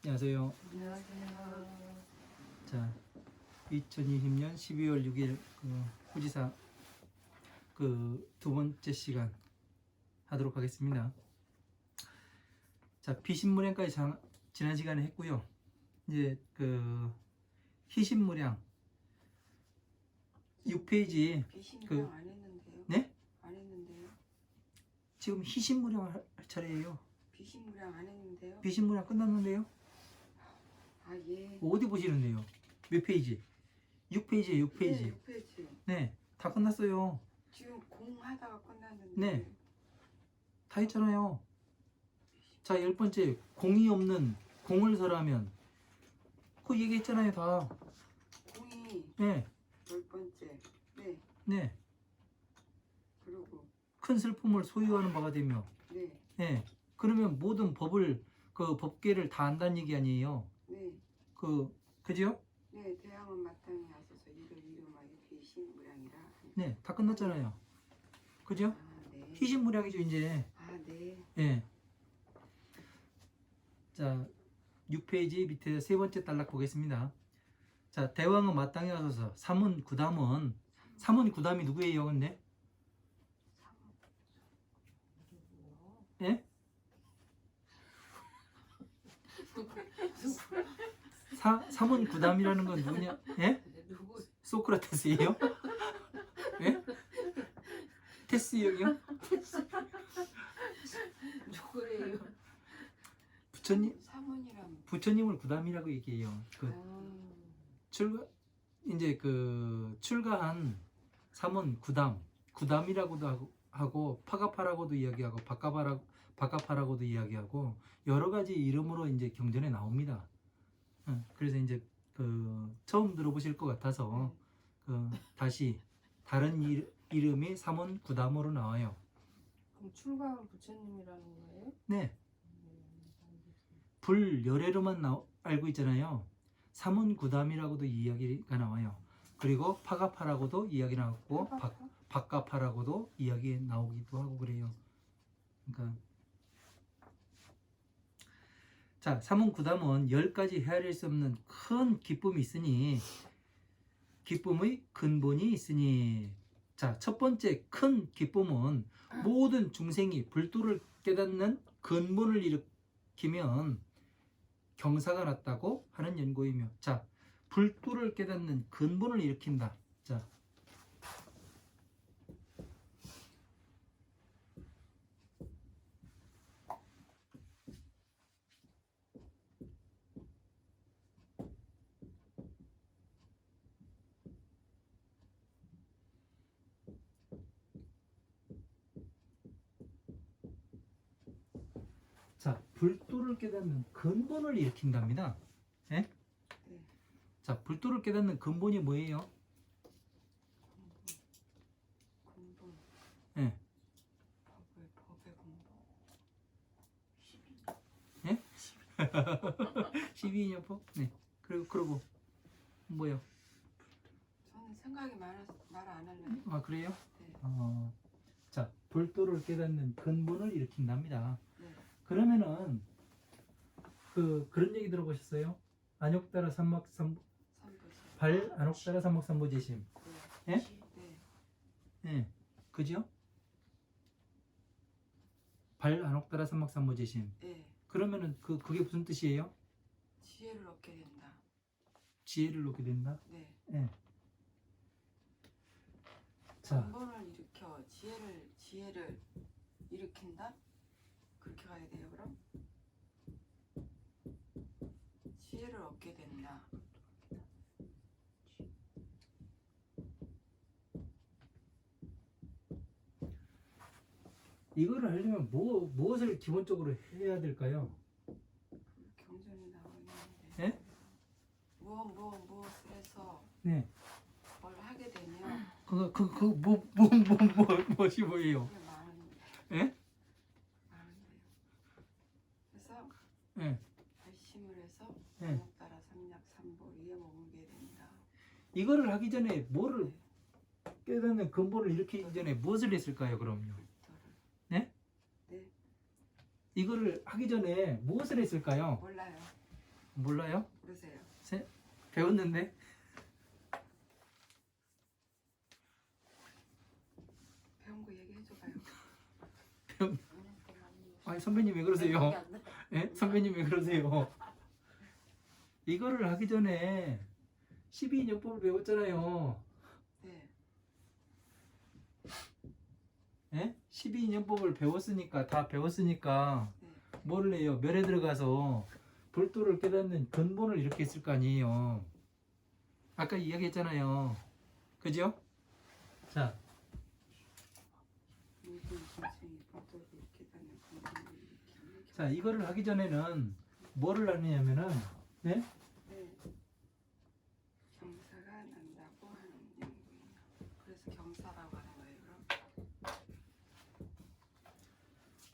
안녕하세요. 안녕하세요. 자, 2020년 12월 6일 후지사 두 번째 시간 하도록 하겠습니다. 자, 비신무량까지 지난 시간에 했고요. 이제 희신무량 6페이지 비신무량 안 했는데요. 네? 안 했는데요. 지금 희신무량 할 차례예요. 비신무량 안 했는데요. 비신무량 끝났는데요. 아 예. 어디 보시는데요? 몇 페이지? 6페이지에요. 6페이지. 네, 6페이지. 네, 다 끝났어요. 지금 공 하다가 끝났는데. 네. 다 했잖아요. 자, 10번째 공이 없는 공을 설하면 그 얘기했잖아요. 다. 공이 네, 10번째. 네. 네. 그리고 큰 슬픔을 소유하는 바가 되며, 네. 네. 그러면 모든 법계를 다 안다는 얘기 아니에요. 네. 그죠? 네. 대항은 마땅히 하소서 이를 이름하여 비신무량이라. 네, 다 끝났잖아요. 그죠? 아 네. 희신무량이죠, 이제. 아 네. 예. 자, 6페이지 밑에 세 번째 단락 보겠습니다. 자, 대왕은 마땅히 하소서. 삼은 구담이 누구예요, 근데? 예? 삼은 구담이라는 건 누구냐? 예? 소크라테스예요? 예? 테스 형이요? 누구래요? 사문이란. 부처님을 구담이라고 얘기해요. 출가한 삼은 구담이라고도 하고 파가파라고도 이야기하고 바카파라고도 이야기하고 여러 가지 이름으로 이제 경전에 나옵니다. 그래서 이제 처음 들어보실 것 같아서 다시 다른 이름이 삼은 구담으로 나와요. 그럼 출가한 부처님이라는 거예요? 네. 불열애로만 알고 있잖아요. 삼은 구담이라고도 이야기가 나와요. 그리고 파가파라고도 이야기 나왔고 바카파라고도 이야기 나오기도 하고 그래요. 그러니까 자, 삼은 구담은 10가지 헤아릴 수 없는 큰 기쁨이 있으니 기쁨의 근본이 있으니. 자, 첫 번째 큰 기쁨은 모든 중생이 불도를 깨닫는 근본을 일으키면 경사가 났다고 하는 연고이며, 자, 불도를 깨닫는 근본을 일으킨다. 자, 불도를 깨닫는 근본을 일으킨답니다. 예? 네. 자, 불도를 깨닫는 근본이 뭐예요? 근본. 예. 법의 근본. 예? 12인연법? 네. 그리고 뭐요? 저는 생각이 많아서 말 안 할래요. 아, 그래요? 네. 자, 불도를 깨닫는 근본을 일으킨답니다. 네. 그러면은 그런 얘기 들어보셨어요? 안욕따라 삼막삼 발 안욕따라 삼막삼보제심. 예? 네. 예. 그죠? 발 안욕따라 삼막삼보제심. 네. 그러면은 그게 무슨 뜻이에요? 지혜를 얻게 된다. 지혜를 얻게 된다. 네. 예. 자, 근본을 일으켜 지혜를 일으킨다? 그렇게 가야 돼요, 그럼? 지혜를 얻게 된다. 이거를 하려면 무엇을 기본적으로 해야 될까요? 경전에 나와 있는데. 예? 무엇을 해서 네. 뭘 하게 되면 무엇이 뭐예요? 그게 많은데. 예? 많은데요. 그래서 예. 발심을 해서 네. 안욕 따라 삼약 삼보리에 머물게 된다. 이거를 하기 전에 뭐를 깨닫는 근본을 일으키기 전에 무엇을 했을까요, 그럼요? 네? 네. 이거를 하기 전에 무엇을 했을까요? 몰라요. 몰라요? 모르세요. 배웠는데. 배운 거 얘기해줘봐요. 아니 선배님 왜 그러세요? 예? 선배님 왜 그러세요? 이거를 하기 전에 12인연법을 배웠잖아요. 네. 예? 12인연법을 배웠으니까 다 배웠으니까 네. 뭐를 해요? 멸에 들어가서 불도를 깨닫는 근본을 이렇게 했을 거 아니에요. 아까 이야기했잖아요. 그죠? 자, 모든 짐승이 법도를 깨닫는 근본을 일으키는 자 이거를 하기 전에는 뭐를 하느냐면은 네? 네. 경사가 난다고 하는 연구예요. 그래서 경사라고 하는 거예요.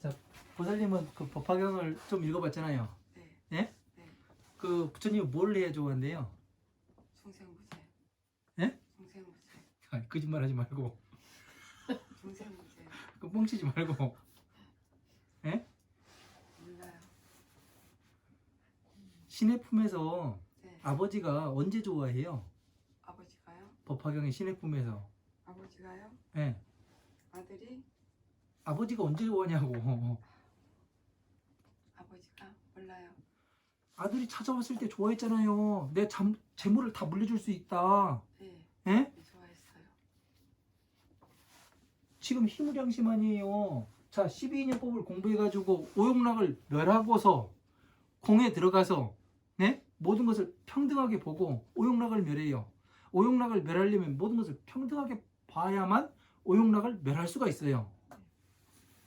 그럼? 보살님은 그 법화경을 좀 읽어봤잖아요. 네. 예? 네. 그 부처님은 뭘 해야 좋아한대요? 중생무죄. 예? 중생무죄. 아니, 거짓말하지 말고 중생무죄. 그 뻥치지 말고 예? 몰라요. 신의 품에서 네. 아버지가 언제 좋아해요? 아버지가요? 법화경의 신의 품에서 아버지가요? 예. 아들이? 아버지가 언제 좋아하냐고. 아버지가? 몰라요. 아들이 찾아왔을 때 좋아했잖아요. 내 재물을 다 물려줄 수 있다. 네. 예? 좋아했어요. 지금 희무량심 아니에요. 자, 12인연법을 공부해가지고 오용락을 멸하고서 공에 들어가서 네? 모든 것을 평등하게 보고 오용락을 멸해요. 오용락을 멸하려면 모든 것을 평등하게 봐야만 오용락을 멸할 수가 있어요.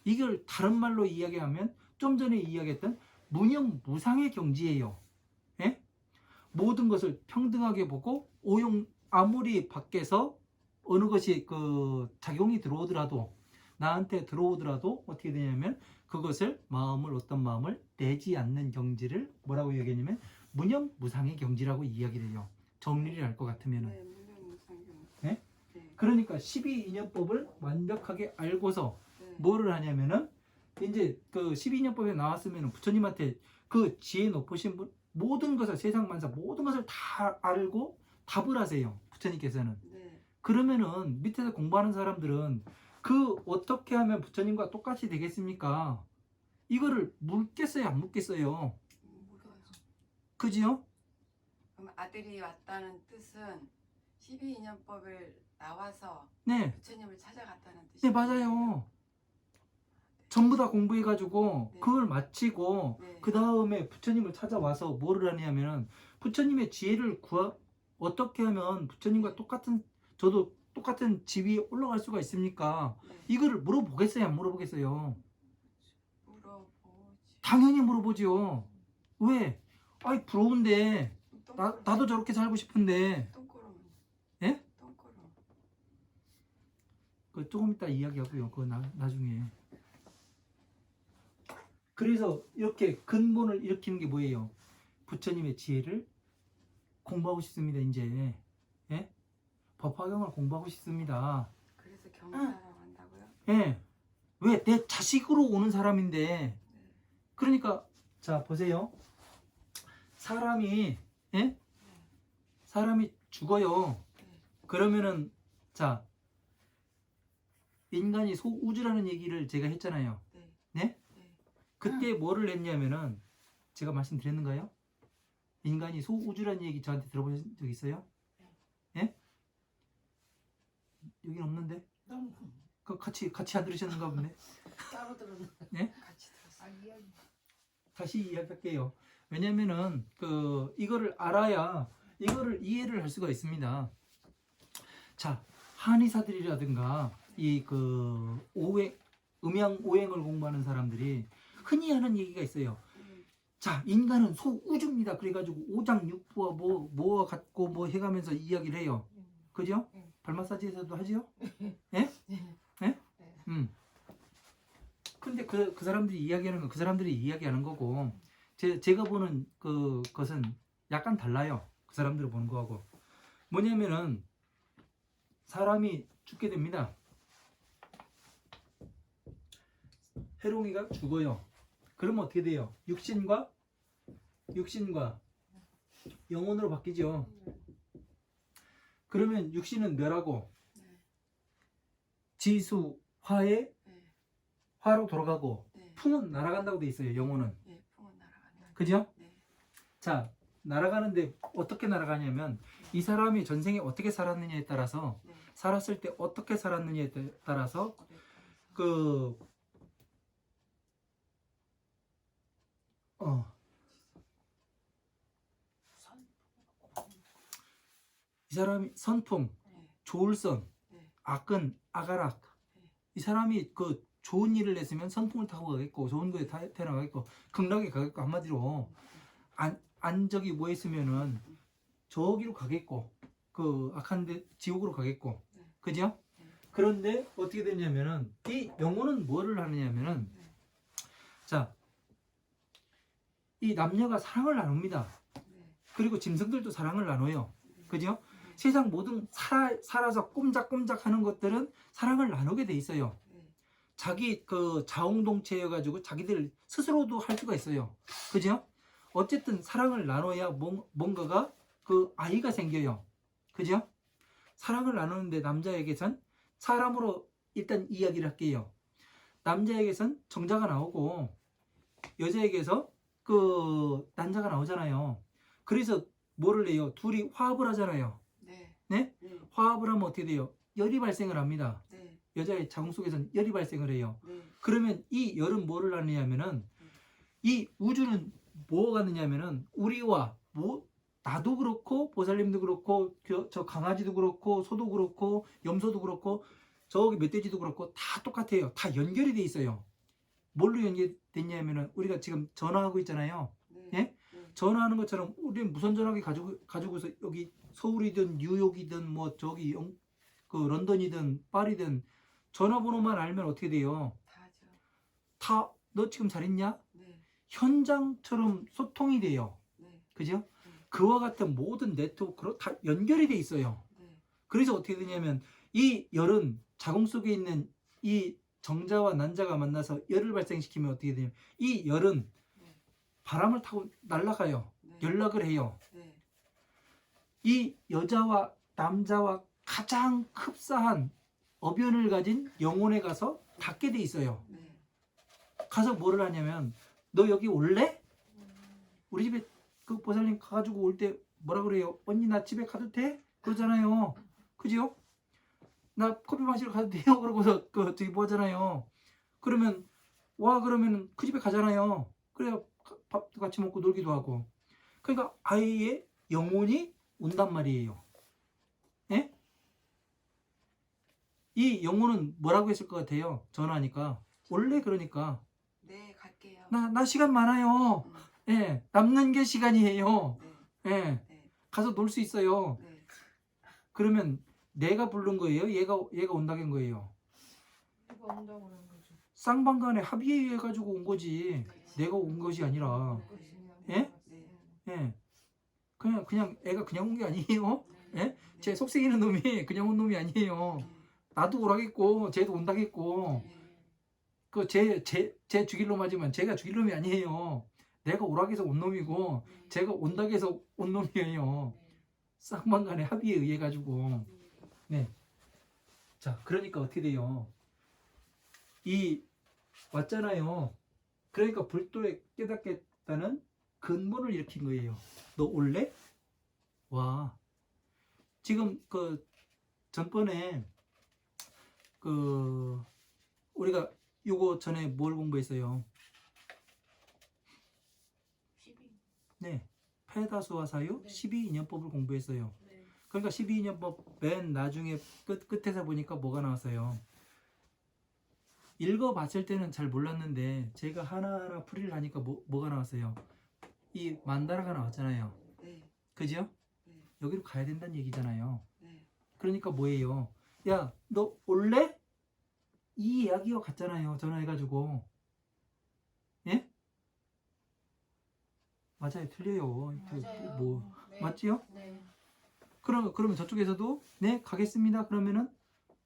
이걸 다른 말로 이야기하면 좀 전에 이야기했던 무념무상의 경지예요. 예? 모든 것을 평등하게 보고 아무리 밖에서 어느 것이 그 작용이 들어오더라도 나한테 들어오더라도 어떻게 되냐면 그것을 어떤 마음을 내지 않는 경지를 뭐라고 얘기하냐면 무념무상의 경지라고 이야기를 해요. 정리를 할 것 같으면은. 네. 무념무상경. 네? 네. 그러니까 12인연법을 완벽하게 알고서 네. 뭐를 하냐면은 이제 그 12인연법에 나왔으면 부처님한테 그 지혜 높으신 분 모든 것을 세상 만사 모든 것을 다 알고 답을 하세요. 부처님께서는. 네. 그러면은 밑에서 공부하는 사람들은 그 어떻게 하면 부처님과 똑같이 되겠습니까? 이거를 묻겠어요, 안 묻겠어요? 물어요. 그지요? 그럼 아들이 왔다는 뜻은 12인연법을 나와서 네, 부처님을 찾아갔다는 네 뜻이에요. 맞아요. 전부 다 공부해가지고 네. 그걸 마치고 네. 그 다음에 부처님을 찾아와서 뭐를 하냐면은 부처님의 지혜를 어떻게 하면 부처님과 저도 똑같은 지위에 올라갈 수가 있습니까? 네. 이거를 물어보겠어요, 안 물어보겠어요? 물어보지. 당연히 물어보죠. 왜? 아이 부러운데 나도 저렇게 살고 싶은데. 똥꼬로. 예? 똥꼬로. 그 조금 이따 이야기하고요. 그거 나중에. 그래서 이렇게 근본을 일으키는 게 뭐예요? 부처님의 지혜를 공부하고 싶습니다. 이제 예? 법화경을 공부하고 싶습니다. 그래서 경사라고 한다고요? 예. 왜? 내 자식으로 오는 사람인데. 네. 그러니까 자 보세요. 사람이 예? 사람이 죽어요. 네. 그러면은 자 인간이 소우주라는 얘기를 제가 했잖아요. 네. 네? 네. 그때 뭐를 했냐면은 제가 말씀드렸는가요? 인간이 소우주라는 얘기 저한테 들어보신 적 있어요? 예? 여긴 없는데? 그 같이 안 들으셨는가 본데? 따로 들었는데. 예? 같이 들었어요. 이야기. 다시 이야기할게요. 왜냐면은 이거를 알아야 이거를 이해를 할 수가 있습니다. 자, 한의사들이라든가 이 음양 오행을 공부하는 사람들이 흔히 하는 얘기가 있어요. 자, 인간은 소우주입니다. 그래가지고 오장육부와 뭐와 같고 뭐 해가면서 이야기를 해요. 그죠? 발 마사지에서도 하지요? 예? 예? 근데 그 사람들이 이야기하는 건 그 사람들이 이야기하는 거고 제가 보는 그것은 약간 달라요. 그 사람들이 보는 거하고. 뭐냐면은 사람이 죽게 됩니다. 해롱이가 죽어요. 그러면 어떻게 돼요? 육신과 영혼으로 바뀌죠. 네. 그러면 육신은 멸하고 네. 지수 화에 네. 화로 돌아가고 네. 풍은 날아간다고 돼 있어요. 영혼은. 예, 풍은 날아간다. 그죠? 네. 자, 날아가는데 어떻게 날아가냐면 이 사람이 전생에 어떻게 살았느냐에 따라서 네. 살았을 때 어떻게 살았느냐에 따라서 어렵다. 그 이 사람이 선풍, 네. 조울선, 네. 악은 아가락. 네. 이 사람이 그 좋은 일을 했으면 선풍을 타고 가겠고 좋은 거에 태어나가겠고 극락에 가겠고 한마디로 안적이 뭐 했으면은 저기로 가겠고 그 악한 데 지옥으로 가겠고 네. 그죠? 네. 그런데 어떻게 되냐면은 이 영혼은 뭐를 하느냐면은 네. 자, 이 남녀가 사랑을 나눕니다. 네. 그리고 짐승들도 사랑을 나눠요. 네. 그죠? 네. 세상 모든 살아서 꼼짝꼼짝 하는 것들은 사랑을 나누게 돼 있어요. 네. 자기 그 자웅동체여가지고 자기들 스스로도 할 수가 있어요. 그죠? 어쨌든 사랑을 나눠야 뭔가가 그 아이가 생겨요. 그죠? 사랑을 나누는데 남자에게선 사람으로 일단 이야기를 할게요. 남자에게선 정자가 나오고 여자에게서 그 난자가 나오잖아요. 그래서 뭐를 해요? 둘이 화합을 하잖아요. 네. 네? 네. 화합을 하면 어떻게 돼요? 열이 발생을 합니다. 네. 여자의 자궁 속에서는 열이 발생을 해요. 네. 그러면 이 열은 뭐를 하느냐면은 이 우주는 뭐가 하느냐면은 우리와 나도 그렇고 보살님도 그렇고 저 강아지도 그렇고 소도 그렇고 염소도 그렇고 저기 멧돼지도 그렇고 다 똑같아요. 다 연결이 돼 있어요. 뭘로 연결됐냐면은 우리가 지금 전화하고 있잖아요. 네. 예? 네. 전화하는 것처럼 우리는 무선 전화기 가지고서 여기 서울이든 뉴욕이든 뭐 저기 그 런던이든 파리든 전화번호만 알면 어떻게 돼요? 다죠. 다 너 지금 잘 있냐? 네. 현장처럼 소통이 돼요. 네. 그죠? 네. 그와 같은 모든 네트워크로 다 연결이 돼 있어요. 네. 그래서 어떻게 되냐면 이 열은 자궁 속에 있는 이 정자와 난자가 만나서 열을 발생시키면 어떻게 되냐면 이 열은 네. 바람을 타고 날아가요. 네. 연락을 해요. 네. 이 여자와 남자와 가장 흡사한 어변을 가진 영혼에 가서 닿게 돼 있어요. 네. 가서 뭐를 하냐면 너 여기 올래? 우리 집에 그 보살님 가가지고 올 때 뭐라 그래요? 언니 나 집에 가도 돼? 그러잖아요. 그지요? 나 커피 마시러 가도 돼요? 그러고서 그 저기 뭐 하잖아요. 그러면 와 그러면 그 집에 가잖아요. 그래야 밥도 같이 먹고 놀기도 하고. 그러니까 아이의 영혼이 온단 말이에요. 예? 이 영혼은 뭐라고 했을 것 같아요? 전화하니까 원래 그러니까 네, 갈게요. 나 시간 많아요. 예, 남는 게 시간이에요. 네. 예, 네. 가서 놀 수 있어요. 네. 그러면 내가 부른 거예요? 얘가 온다는 거예요? 이거 온다고 그런 거죠. 쌍방간에 합의해 가지고 온 거지. 네. 내가 온 것이 아니라. 네. 예? 네. 예. 그냥 애가 그냥 온 게 아니에요. 네. 예? 제 속삭이는 놈이 그냥 온 놈이 아니에요. 네. 나도 오라겠고 쟤도 온다겠고. 네. 그 쟤 죽일 놈 하지만 제가 죽일 놈이 아니에요. 내가 오라고 해서 온 놈이고 제가 온다고 해서 온 놈이에요. 쌍방간에 합의에 의해 가지고. 네. 자, 그러니까 어떻게 돼요? 왔잖아요. 그러니까 불도에 깨닫겠다는 근본을 일으킨 거예요. 너 올래? 와. 지금 그 전번에 그 우리가 요거 전에 뭘 공부했어요? 12. 네. 패다수와 사유 네. 12인연법을 공부했어요. 네. 그러니까 12인연법 맨 나중에 끝에서 보니까 뭐가 나왔어요? 읽어봤을 때는 잘 몰랐는데 제가 하나하나 풀이를 하니까 뭐가 나왔어요? 이 만다라가 나왔잖아요. 네. 그죠? 네. 여기로 가야 된다는 얘기잖아요. 네. 그러니까 뭐예요? 야, 너 올래? 이 이야기가 같잖아요. 전화해가지고. 예? 맞아요. 틀려요. 맞아요. 뭐 네. 맞지요? 네. 그러면 저쪽에서도 네 가겠습니다. 그러면은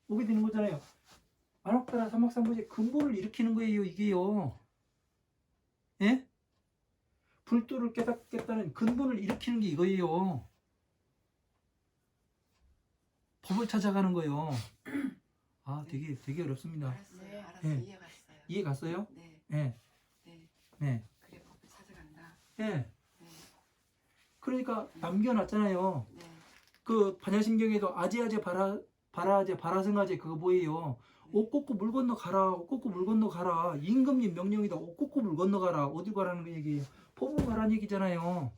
오게 되는 거잖아요. 안옥다라 삼박삼보의 근본을 일으키는 거예요. 이게요. 예? 불도를 깨닫겠다는 근본을 일으키는 게 이거예요. 법을 찾아가는 거예요. 아, 되게 어렵습니다. 알았어요. 네. 알았어요. 네. 이해 갔어요. 이해 갔어요? 네, 네, 네. 네, 그래 법을 찾아간다. 네. 네, 그러니까 남겨놨잖아요. 네, 그 반야심경에도 아제아제 바라아제 바라승아제 그거 뭐예요? 옷 꽂고 물 건너 가라. 옷 꽂고 물 건너 가라. 임금님 명령이다. 옷 꽂고 물 건너 가라. 어딜 가라는 그 얘기예요. 법으로 가라는 얘기잖아요.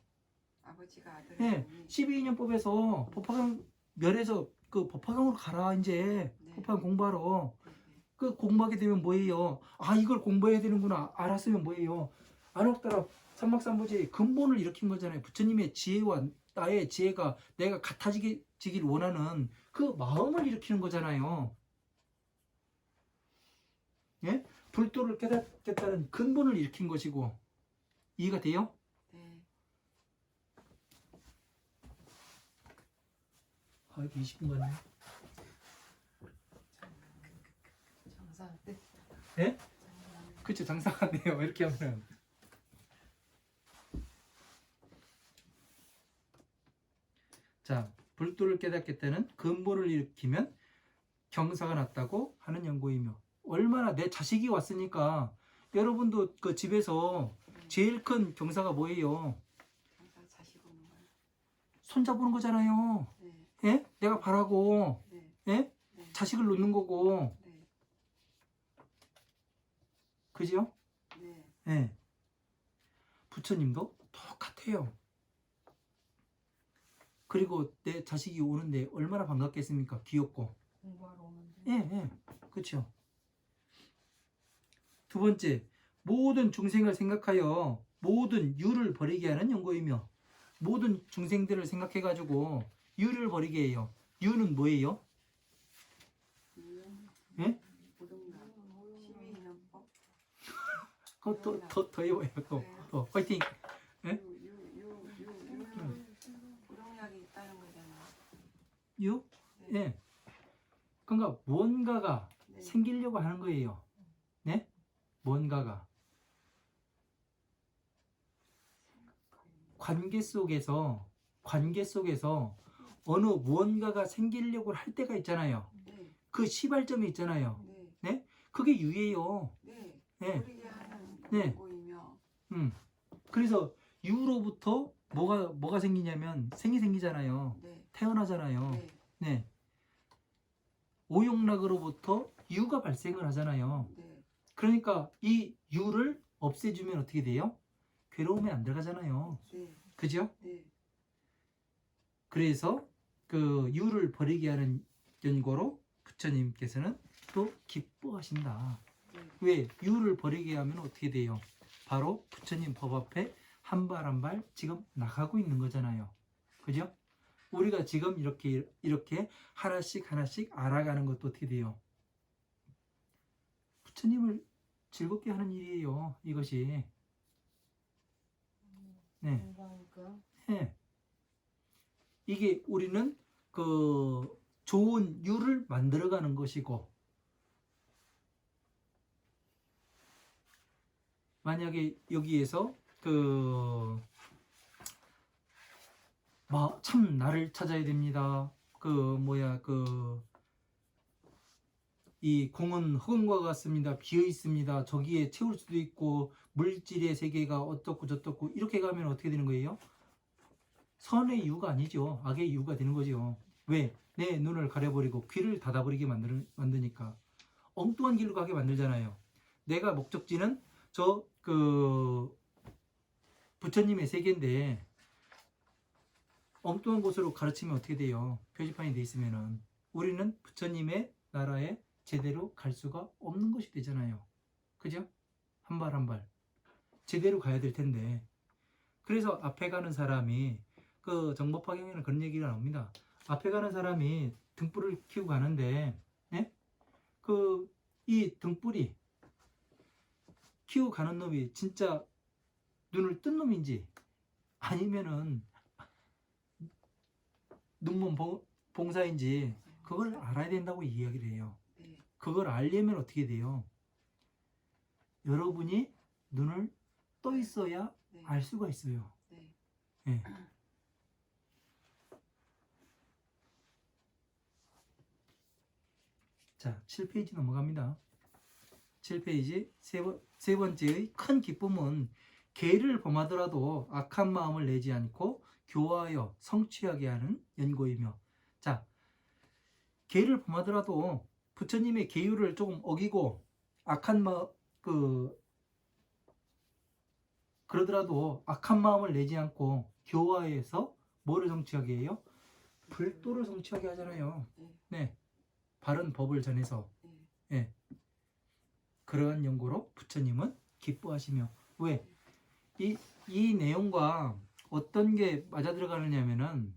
아버지가 아들을 네, 보니 12인연법에서 법화강 멸해서 그 법화강으로 가라 이제 네. 법화강 공부하러. 네, 네. 그 공부하게 되면 뭐예요? 아, 이걸 공부해야 되는구나. 알았으면 뭐예요? 안옥따라 삼막삼부지의 근본을 일으킨 거잖아요. 부처님의 지혜와 나의 지혜가 내가 같아지길 원하는 그 마음을 일으키는 거잖아요. 예? 불도를 깨닫겠다는 근본을 일으킨 것이고. 이해가 돼요? 네. 아, 이게 20분 갔네. 정상 끝. 예? 그쵸, 장사가네요. 이렇게 하면. 자, 불도를 깨닫겠다는 근본을 일으키면 경사가 났다고 하는 연고이며, 얼마나 내 자식이 왔으니까 여러분도 그 집에서 제일 큰 경사가 뭐예요? 항상 자식 오는 거야. 손잡는 거잖아요. 네, 예? 내가 바라고, 네, 예? 네, 자식을 놓는 거고, 네, 그죠? 네, 예. 부처님도 똑같아요. 그리고 내 자식이 오는데 얼마나 반갑겠습니까? 귀엽고. 공부하러 오는데. 예, 예. 그렇죠. 두 번째, 모든 중생을 생각하여 모든 유를 버리게 하는 연고이며, 모든 중생들을 생각해가지고 유를 버리게 해요. 유는 뭐예요? 예? 고등나 12인연법 그거 더 해봐요. 또 화이팅. 예? 고동약이 있다는 거잖아요. 유? 네. 예. 그러니까 뭔가가 네. 생기려고 하는 거예요. 네? 뭔가가. 관계 속에서 어느 무언가가 생기려고 할 때가 있잖아요. 네, 그 시발점이 있잖아요. 네, 그게 유예요. 네. 네. 버리게 하는 네. 연고이며 그래서 유로부터 뭐가 생기냐면 생이 생기잖아요. 네, 태어나잖아요. 네, 네. 오용락으로부터 유가 발생을 하잖아요. 네, 그러니까 이 유를 없애주면 어떻게 돼요? 괴로움에 안 들어가잖아요. 네, 그죠? 네, 그래서 그 유를 버리게 하는 연고로 부처님께서는 또 기뻐하신다. 네. 왜? 유를 버리게 하면 어떻게 돼요? 바로 부처님 법 앞에 한 발 한 발 지금 나가고 있는 거잖아요. 그죠? 우리가 지금 이렇게 하나씩 알아가는 것도 어떻게 돼요? 부처님을 즐겁게 하는 일이에요. 이것이. 네. 공부하니까. 네. 이게 우리는 그 좋은 유를 만들어가는 것이고, 만약에 여기에서 참 나를 찾아야 됩니다. 이 공은 흑음과 같습니다. 비어 있습니다. 저기에 채울 수도 있고 물질의 세계가 어떻고 저떻고 이렇게 가면 어떻게 되는 거예요? 선의 이유가 아니죠. 악의 이유가 되는 거죠. 왜? 내 눈을 가려버리고 귀를 닫아버리게 만드니까 엉뚱한 길로 가게 만들잖아요. 내가 목적지는 부처님의 세계인데 엉뚱한 곳으로 가르치면 어떻게 돼요? 표지판이 돼 있으면은 우리는 부처님의 나라에 제대로 갈 수가 없는 것이 되잖아요. 그죠? 한 발 한 발 제대로 가야 될 텐데. 그래서 앞에 가는 사람이 그 정법화경에는 그런 얘기가 나옵니다. 앞에 가는 사람이 등불을 켜고 가는데, 네? 이 등불이 켜고 가는 놈이 진짜 눈을 뜬 놈인지 아니면은 눈먼 봉사인지 그걸 알아야 된다고 이야기를 해요. 네. 그걸 알려면 어떻게 돼요? 여러분이 눈을 떠 있어야 네. 알 수가 있어요. 네. 예. 자, 7페이지 넘어갑니다. 7페이지 세 번째의 큰 기쁨은 계를 범하더라도 악한 마음을 내지 않고 교화하여 성취하게 하는 연고이며, 자, 계를 범하더라도 부처님의 계율을 조금 어기고 악한 그러더라도 악한 마음을 내지 않고 교화해서 뭐를 성취하게 해요? 불도를 성취하게 하잖아요. 네. 네, 바른 법을 전해서. 네. 예. 그러한 연고로 부처님은 기뻐하시며, 왜? 이 내용과 어떤 게 맞아 들어가느냐면은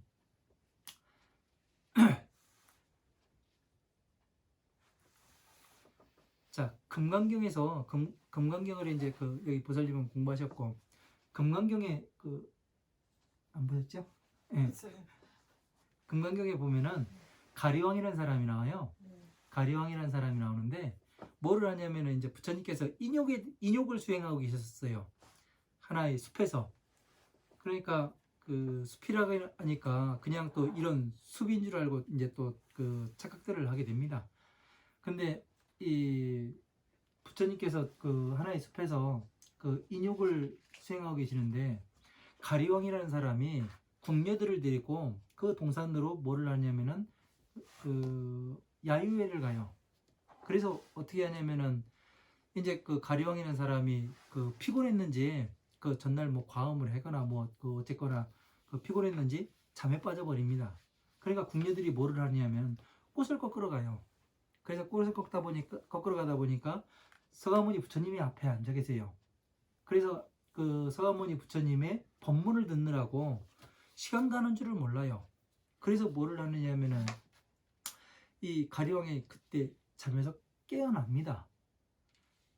자, 금강경에서 금강경을 이제 여기 보살님은 공부하셨고, 금강경에 안 보셨죠? 예. 있어요. 금강경에 보면은 가리왕이라는 사람이 나와요. 네. 가리왕이라는 사람이 나오는데 뭐를 하냐면은 이제 부처님께서 인욕을 수행하고 계셨어요. 하나의 숲에서. 그러니까 그 숲이라고 하니까 그냥 또 이런 숲인 줄 알고 이제 또 그 착각들을 하게 됩니다. 근데 이 부처님께서 그 하나의 숲에서 그 인욕을 수행하고 계시는데 가리왕이라는 사람이 궁녀들을 데리고 그 동산으로 뭐를 하냐면은 그 야유회를 가요. 그래서 어떻게 하냐면은 이제 그 가리왕이라는 사람이 그 피곤했는지 그 전날 뭐 과음을 하거나 뭐 그 어쨌거나 그 피곤했는지 잠에 빠져버립니다. 그러니까 궁녀들이 뭐를 하냐면 꽃을 꺾으러 가요. 그래서 꽃을 꺾으러 가다 보니까 서가모니 부처님이 앞에 앉아 계세요. 그래서 그 서가모니 부처님의 법문을 듣느라고 시간 가는 줄을 몰라요. 그래서 뭐를 하느냐면은 이 가리왕이 그때 잠에서 깨어납니다.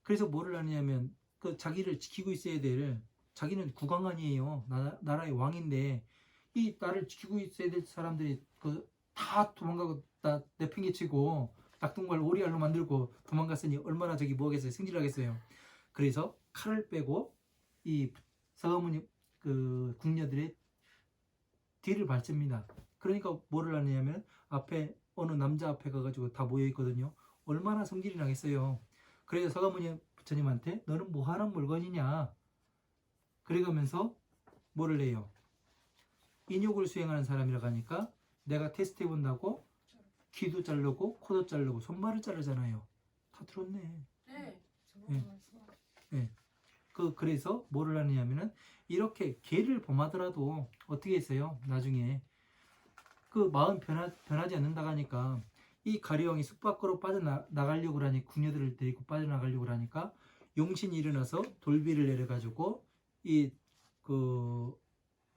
그래서 뭐를 하느냐면 그 자기를 지키고 있어야 될, 자기는 국왕아니에요. 나라의 왕인데 이 나를 지키고 있어야 될 사람들이 그 다 도망가고 다 내팽개치고 낙동갈 오리알로 만들고 도망갔으니 얼마나 저기 뭐하겠어요, 승질하겠어요. 그래서 칼을 빼고 이 서가모니 그 궁녀들의 뒤를 밟습니다. 그러니까 뭐를 하느냐면 앞에 어느 남자 앞에 가가지고 다 모여 있거든요. 얼마나 성질이 나겠어요. 그래서 서가모니 부처님한테 너는 뭐 하는 물건이냐? 그래가면서 뭐를 해요? 인욕을 수행하는 사람이라고 하니까 내가 테스트 해본다고 귀도 자르고 코도 자르고 손발을 자르잖아요. 다 들었네. 네. 네. 그래서 뭐를 하느냐면은 이렇게 계를 범하더라도 어떻게 했어요? 나중에 그 마음 변하지 않는다고 하니까 이 가리왕이 숲 밖으로 빠져나가려고 하니 궁녀들을 데리고 빠져나가려고 하니까 용신이 일어나서 돌비를 내려가지고 이 그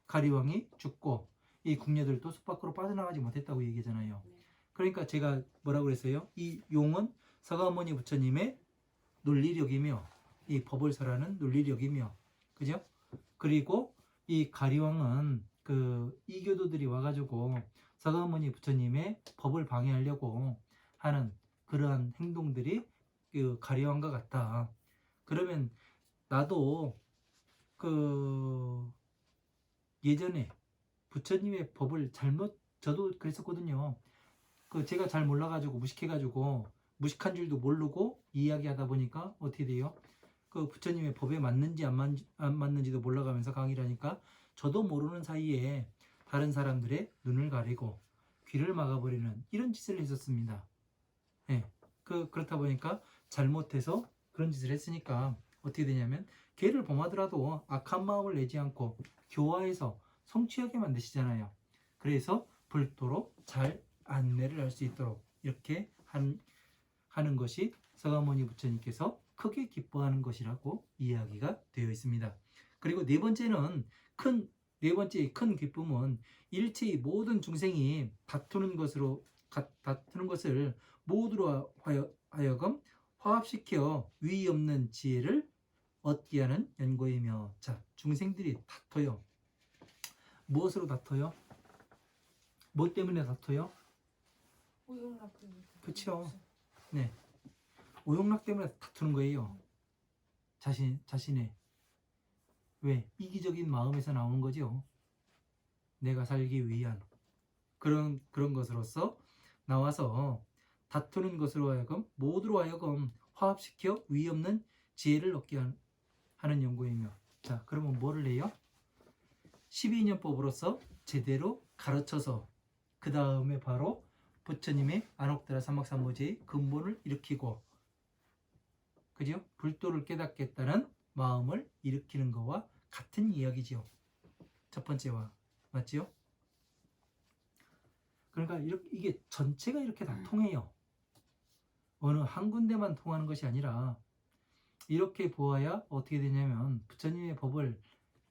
가리왕이 죽고 이 궁녀들도 숲 밖으로 빠져나가지 못했다고 얘기하잖아요. 그러니까 제가 뭐라고 그랬어요? 이 용은 서가모니 부처님의 논리력이며 이 법을 설하는 논리력이며, 그죠? 그리고 이 가리왕은 그 이교도들이 와가지고 서가모니 부처님의 법을 방해하려고 하는 그러한 행동들이 그 가리왕과 같다. 그러면 나도 그 예전에 부처님의 법을 저도 그랬었거든요. 그 제가 잘 몰라가지고 무식해가지고 무식한 줄도 모르고 이야기하다 보니까 어떻게 돼요? 그 부처님의 법에 맞는지 안 맞는지도 몰라가면서 강의를 하니까 저도 모르는 사이에 다른 사람들의 눈을 가리고 귀를 막아버리는 이런 짓을 했었습니다. 예. 그렇다 보니까 잘못해서 그런 짓을 했으니까 어떻게 되냐면 걔를 범하더라도 악한 마음을 내지 않고 교화해서 성취하게 만드시잖아요. 그래서 불도로 잘 안내를 할 수 있도록 이렇게 하는 것이 서가모니 부처님께서 크게 기뻐하는 것이라고 이야기가 되어 있습니다. 그리고 네 번째의 큰 기쁨은 일체의 모든 중생이 다투는 것을 모두로 하여금 화합시켜 위의 없는 지혜를 얻게 하는 연고이며, 자, 중생들이 다퉈요. 무엇으로 다퉈요? 뭐 때문에 다퉈요? 오용락 때문에. 그쵸. 네. 오용락 때문에 다투는 거예요. 자신의. 왜? 이기적인 마음에서 나오는 거죠. 내가 살기 위한 그런 것으로서 나와서 다투는 것으로 하여금 모두로 하여금 화합시켜 위 없는 지혜를 얻게 하는 연구이며, 자 그러면 뭐를 해요? 12인연법으로서 제대로 가르쳐서 그 다음에 바로 부처님의 안옥다라 삼막삼보제의 근본을 일으키고, 그죠? 불도를 깨닫겠다는 마음을 일으키는 거와 같은 이야기지요. 첫 번째와 맞지요? 그러니까 이게 전체가 이렇게 다 통해요. 어느 한 군데만 통하는 것이 아니라 이렇게 보아야 어떻게 되냐면 부처님의 법을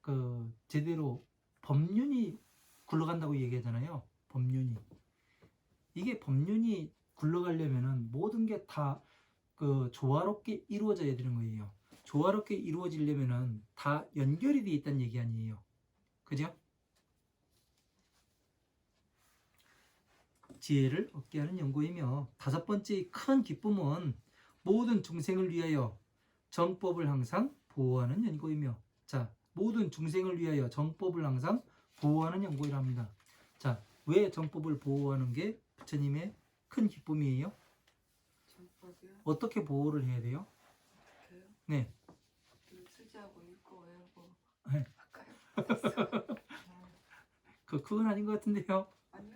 그 제대로 법륜이 굴러간다고 얘기하잖아요. 법륜이. 이게 법륜이 굴러가려면은 모든 게 다 그 조화롭게 이루어져야 되는 거예요. 조화롭게 이루어지려면은 다 연결이 돼 있다는 얘기 아니에요. 그죠? 지혜를 얻게 하는 연구이며, 다섯 번째 큰 기쁨은 모든 중생을 위하여 정법을 항상 보호하는 연구이며, 자 모든 중생을 위하여 정법을 항상 보호하는 연구이랍니다. 자, 왜 정법을 보호하는 게 부처님의 큰 기쁨이에요? 정법이요? 어떻게 보호를 해야 돼요? 그래요? 네. 쓰자고 읽고 외우고 네. 할까요? 그건 아닌 것 같은데요. 아니요.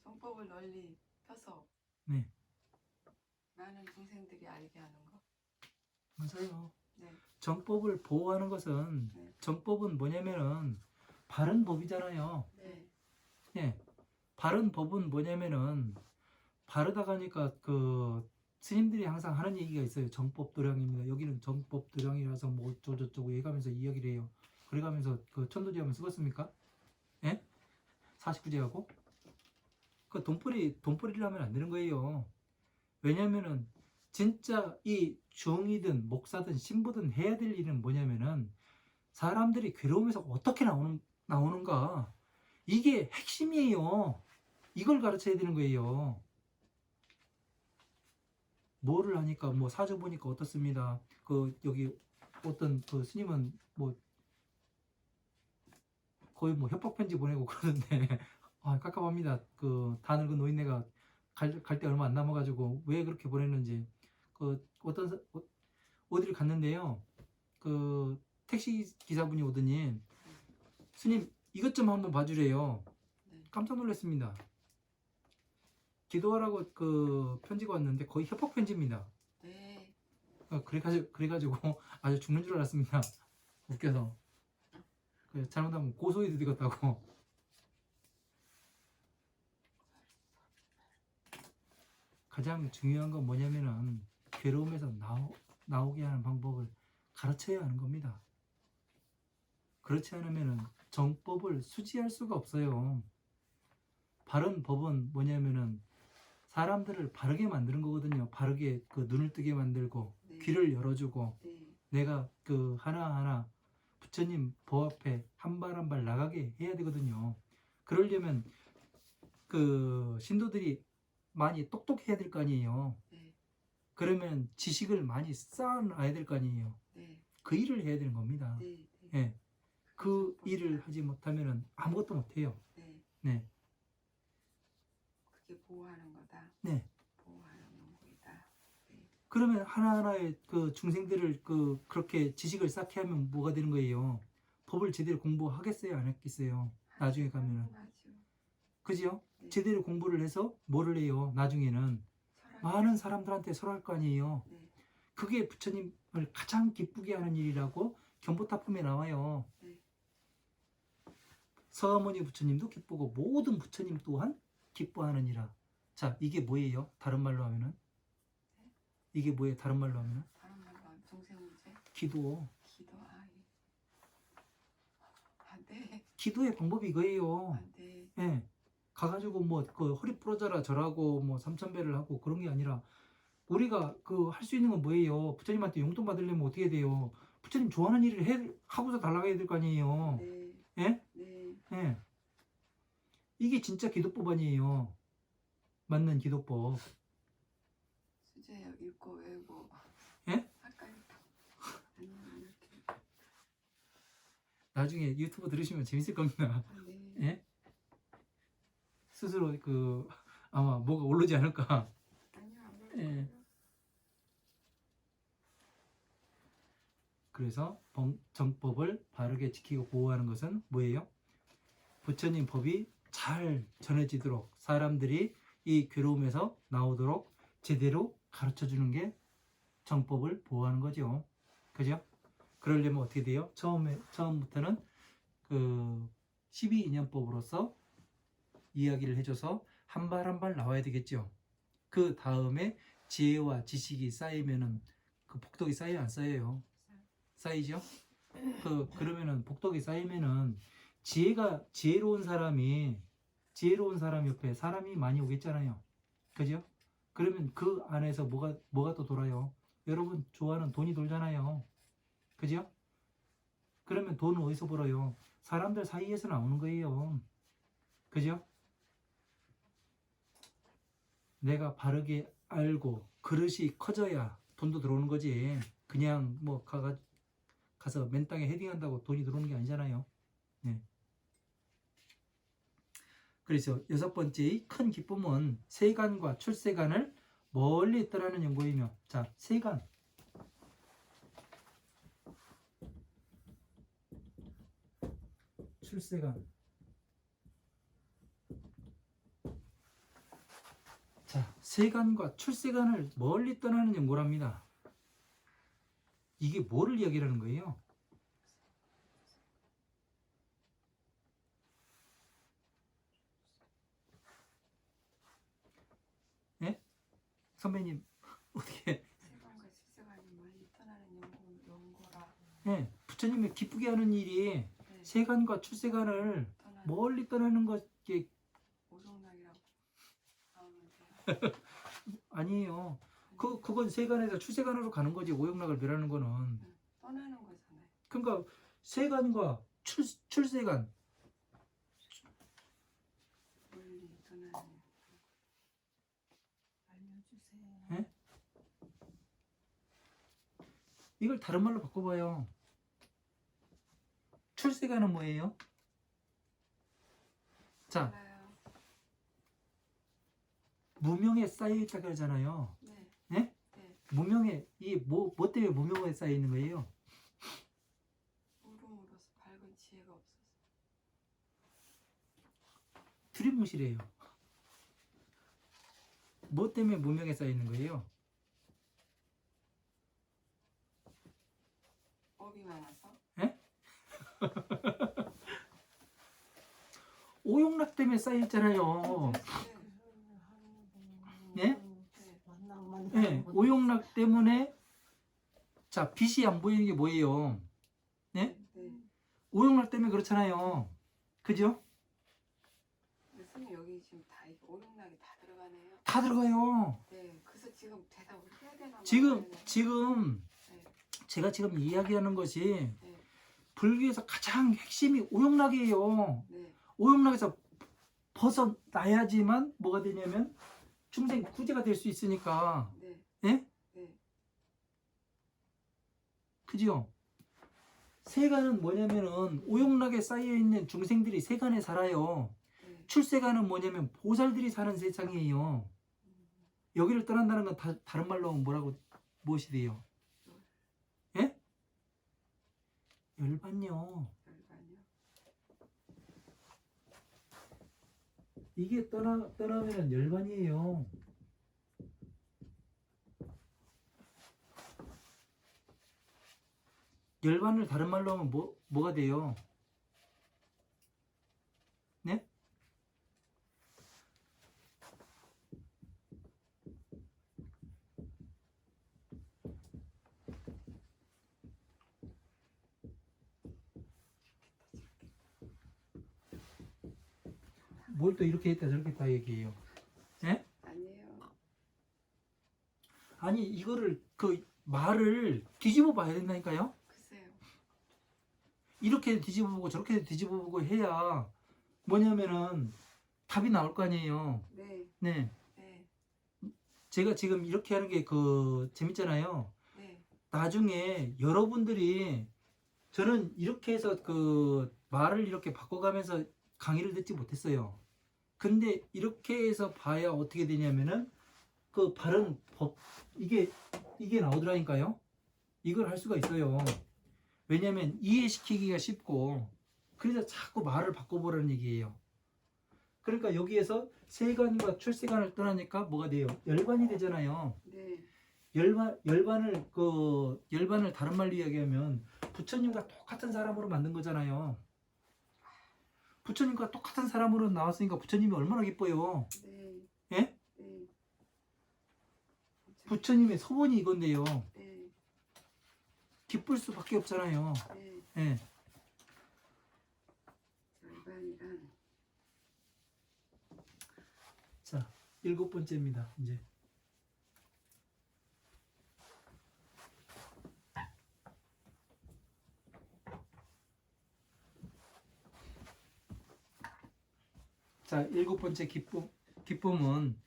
정법을 널리 펴서 네, 많은 중생들이 알게 하는 거. 맞아요. 네. 정법을 보호하는 것은, 네. 정법은 뭐냐면은 바른 법이잖아요. 네. 예, 바른 법은 뭐냐면은 바르다 가니까 그 스님들이 항상 하는 얘기가 있어요. 정법 도량입니다. 여기는 정법 도량이라서 뭐 어쩌고저쩌고 얘기하면서 이야기를 해요. 그래가면서 그 천도제하면 쓰겠습니까? 예? 49제하고? 그 돈벌이를 하면 안 되는 거예요. 왜냐면은 진짜 이 중이든 목사든 신부든 해야 될 일은 뭐냐면은 사람들이 괴로움에서 어떻게 나오는가, 이게 핵심이에요. 이걸 가르쳐야 되는 거예요. 뭐를 하니까 뭐 사주 보니까 어떻습니다. 그 여기 어떤 그 스님은 뭐 거의 뭐 협박 편지 보내고 그러던데 아 깝깝합니다. 그 다 늙은 노인네가 갈 때 얼마 안 남아가지고 왜 그렇게 보냈는지. 그 어디를 갔는데요. 그 택시 기사분이 오더니 스님 이것 좀 한번 봐주래요. 네. 깜짝 놀랐습니다. 기도하라고 그 편지가 왔는데 거의 협박 편지입니다. 네. 그래가지고 아주 죽는 줄 알았습니다. 웃겨서. 잘못하면 고소해도 되겠다고. 가장 중요한 건 뭐냐면은 괴로움에서 나오게 하는 방법을 가르쳐야 하는 겁니다. 그렇지 않으면은 정법을 수지할 수가 없어요. 바른 법은 뭐냐면은 사람들을 바르게 만드는 거거든요. 바르게 그 눈을 뜨게 만들고 네. 귀를 열어주고, 네. 내가 그 하나하나 부처님 법 앞에 한 발 한 발 나가게 해야 되거든요. 그러려면 그 신도들이 많이 똑똑해야 될 거 아니에요. 네. 그러면 지식을 많이 쌓아놔야 될 거 아니에요. 네. 그 일을 해야 되는 겁니다. 네. 네. 예. 그 정법이다. 일을 하지 못하면 아무것도 못해요. 네. 네. 그게 보호하는 거다. 네. 보호하는 연구이다. 네. 그러면 하나하나의 그 중생들을 그렇게 지식을 쌓게 하면 뭐가 되는 거예요? 법을 제대로 공부하겠어요? 안 하겠어요? 나중에 가면은. 하죠. 그죠? 네. 제대로 공부를 해서 뭐를 해요? 나중에는 많은 사람들한테 설할 거 아니에요. 네. 그게 부처님을 가장 기쁘게 하는 일이라고 견보타품에 나와요. 네. 서가모니 부처님도 기쁘고 모든 부처님 또한 기뻐하느니라. 자, 이게 뭐예요? 다른 말로 하면은? 이게 뭐예요? 다른 말로 하면은? 다른 말로 하면 중생문제? 기도. 기도 아이. 안 돼. 기도의 방법이 이거예요. 안 돼. 예. 가가지고 뭐 그 허리 부러져라 절하고 뭐 삼천배를 하고 그런 게 아니라, 우리가 그 할 수 있는 건 뭐예요? 부처님한테 용돈 받으려면 어떻게 돼요? 부처님 좋아하는 일을 하고서 달라가야 될 거 아니에요. 네. 예? 네. 예. 이게 진짜 기도법 아니에요. 맞는 기도법. 수제 읽고 외우고. 예? 할까요? 아니면 이렇게. 나중에 유튜브 들으시면 재밌을 겁니다. 네. 예? 스스로 아마 뭐가 오르지 않을까. 아니요, 안 예. 그래요. 그래서 정법을 바르게 지키고 보호하는 것은 뭐예요? 부처님 법이 잘 전해지도록 사람들이 이 괴로움에서 나오도록 제대로 가르쳐 주는 게 정법을 보호하는 거죠. 그죠? 그러려면 어떻게 돼요? 처음부터는 그 12인연법으로서 이야기를 해줘서 한 발 한 발 나와야 되겠죠. 그 다음에 지혜와 지식이 쌓이면은 그 복덕이 쌓여요, 안 쌓여요? 쌓이죠? 그러면은 복덕이 쌓이면은 지혜로운 사람이 옆에 사람이 많이 오겠잖아요. 그죠? 그러면 그 안에서 뭐가 또 돌아요? 여러분 좋아하는 돈이 돌잖아요. 그죠? 그러면 돈은 어디서 벌어요? 사람들 사이에서 나오는 거예요. 그죠? 내가 바르게 알고 그릇이 커져야 돈도 들어오는 거지. 그냥 뭐 가서 맨 땅에 헤딩한다고 돈이 들어오는 게 아니잖아요. 네. 그래서 6번째의 큰 기쁨은 세간과 출세간을 멀리 떠나는 연고이며, 자, 세간. 출세간. 자, 세간과 출세간을 멀리 떠나는 연고랍니다. 이게 뭐를 이야기하는 거예요? 예? 선배님 어떻게? 세간과 실세간이 멀리 떠나는 연고라. 예, 부처님이 기쁘게 하는 일이 네. 세간과 출세간을 떠나는 멀리 떠나는 것이 오종락이라고 나오면 돼요. 아니에요. 그건 세간에서 출세간으로 가는 거지. 오용락을 멸하는 거는. 떠나는 거잖아요. 그러니까 세간과 출세간. 멀리 떠나는 알려주세요. 예? 이걸 다른 말로 바꿔봐요. 출세간은 뭐예요? 자, 몰라요. 무명에 쌓여 있다 그러잖아요. 네. 예? 네. 무명에 뭐 때문에 무명에 쌓여 있는 거예요? 물음으로써 밝은 지혜가 없어서. 두리뭉실해요. 뭐 때문에 무명에 쌓여 있는 거예요? 업이 많아서. 예? 오용락 때문에 쌓여 있잖아요. 예? 예, 오용락 때문에 자, 빛이 안 보이는 게 뭐예요? 예? 네. 오용락 때문에 그렇잖아요. 그죠? 근데 스님 여기 지금 다 이게 오용락이 다 들어가네요. 다 들어가요. 네. 그래서 지금 대답을 해야 되나 말아야 지금 되나. 네. 제가 지금 이야기하는 것이 네. 불교에서 가장 핵심이 오용락이에요. 네. 오용락에서 벗어나야지만 뭐가 되냐면 중생 구제가 될 수 있으니까. 네. 예? 네. 그죠? 세간은 뭐냐면은 오용락에 쌓여있는 중생들이 세간에 살아요. 네. 출세간은 뭐냐면 보살들이 사는 세상이에요. 여기를 떠난다는 건 다른 말로 하면 무엇이 돼요? 예? 열반요. 열반이요. 이게 떠나면은 열반이에요. 열반을 다른 말로 하면 뭐가 돼요? 네? 뭘 또 이렇게 했다 저렇게 했다 얘기해요. 예? 아니에요. 아니 이거를 말을 뒤집어 봐야 된다니까요. 글쎄요. 이렇게 뒤집어 보고 저렇게 뒤집어 보고 해야 뭐냐면은 답이 나올 거 아니에요. 네. 네. 네. 제가 지금 이렇게 하는 게 재밌잖아요. 네. 나중에 여러분들이 저는 이렇게 해서 그 말을 이렇게 바꿔가면서 강의를 듣지 못했어요. 근데 이렇게 해서 봐야 어떻게 되냐면은 그 바른 법 이게 나오더라니까요. 이걸 할 수가 있어요. 왜냐면 이해시키기가 쉽고 그래서 자꾸 말을 바꿔보라는 얘기예요. 그러니까 여기에서 세관과 출세관을 떠나니까 뭐가 돼요? 열반이 되잖아요. 네. 열반을 다른 말로 이야기하면 부처님과 똑같은 사람으로 만든 거잖아요. 부처님과 똑같은 사람으로 나왔으니까 부처님이 얼마나 기뻐요. 네. 예? 네. 부처님의 소원이 이건데요. 네. 기쁠 수밖에 없잖아요. 네. 예. 열반이란 자, 7번째입니다. 이제 자, 7번째 기쁨은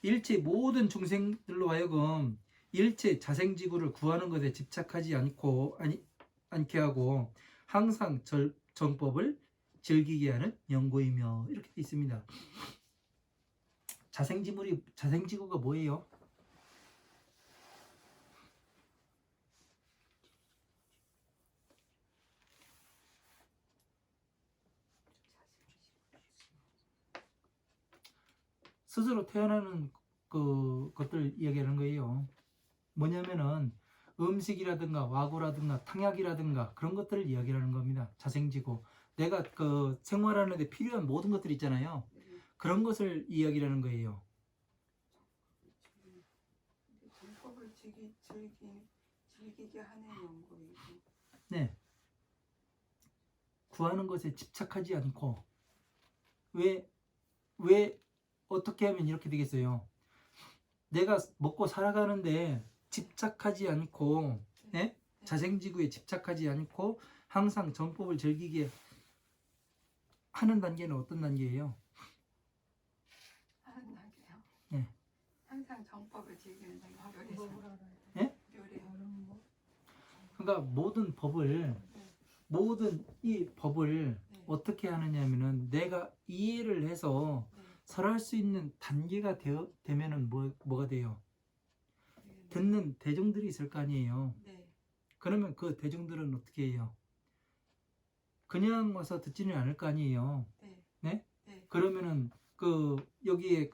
일체 모든 중생들로 하여금 일체 자생지구를 구하는 것에 집착하지 않게 하고 항상 정법을 즐기게 하는 연고이며 이렇게 돼 있습니다. 자생지구가 뭐예요? 스스로 태어나는 것들 이야기하는 거예요. 뭐냐면은 음식이라든가 와구라든가 탕약이라든가 그런 것들을 이야기하는 겁니다. 자생지구. 내가 그 생활하는 데 필요한 모든 것들 있잖아요. 네. 그런 것을 이야기하는 거예요. 정법을 즐기게 하는 연구이고. 네. 구하는 것에 집착하지 않고 왜 어떻게 하면 이렇게 되겠어요? 내가 먹고 살아가는데 집착하지 않고 예? 자생지구에 집착하지 않고 항상 정법을 즐기게 하는 단계는 어떤 단계예요? 하는 단계요? 예. 항상 정법을 즐기는 단계. 뭘 묘래서. 알아요? 예? 묘래. 어려운 거? 그러니까 모든 이 법을 네. 어떻게 하느냐면은 내가 이해를 해서 네. 설할 수 있는 단계가 되면은 뭐가 돼요? 네. 듣는 대중들이 있을 거 아니에요. 네. 그러면 그 대중들은 어떻게 해요? 그냥 와서 듣지는 않을 거 아니에요. 네. 네? 네. 그러면은 여기에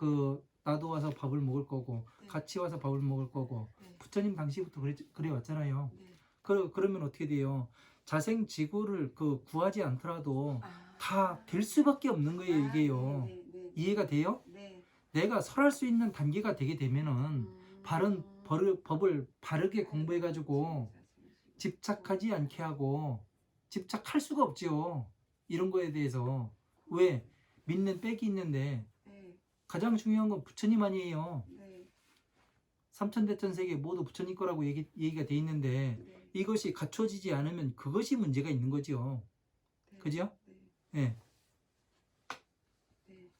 나도 와서 밥을 먹을 거고 네. 같이 와서 밥을 먹을 거고 네. 부처님 당시부터 그래 왔잖아요. 네. 그러면 어떻게 돼요? 자생지구를 구하지 않더라도 아. 다 될 수밖에 없는 거예요, 이게요. 네. 네. 네. 이해가 돼요? 네. 내가 설할 수 있는 단계가 되게 되면은 바른 법을 바르게 공부해가지고 집착하지 않게 하고 집착할 수가 없죠. 이런 거에 대해서. 왜? 믿는 빽이 있는데 네. 가장 중요한 건 부처님 아니에요. 네. 삼천대천 세계 모두 부처님 거라고 얘기가 돼 있는데 네. 이것이 갖춰지지 않으면 그것이 문제가 있는 거죠. 네. 그죠? 네. 예. 네.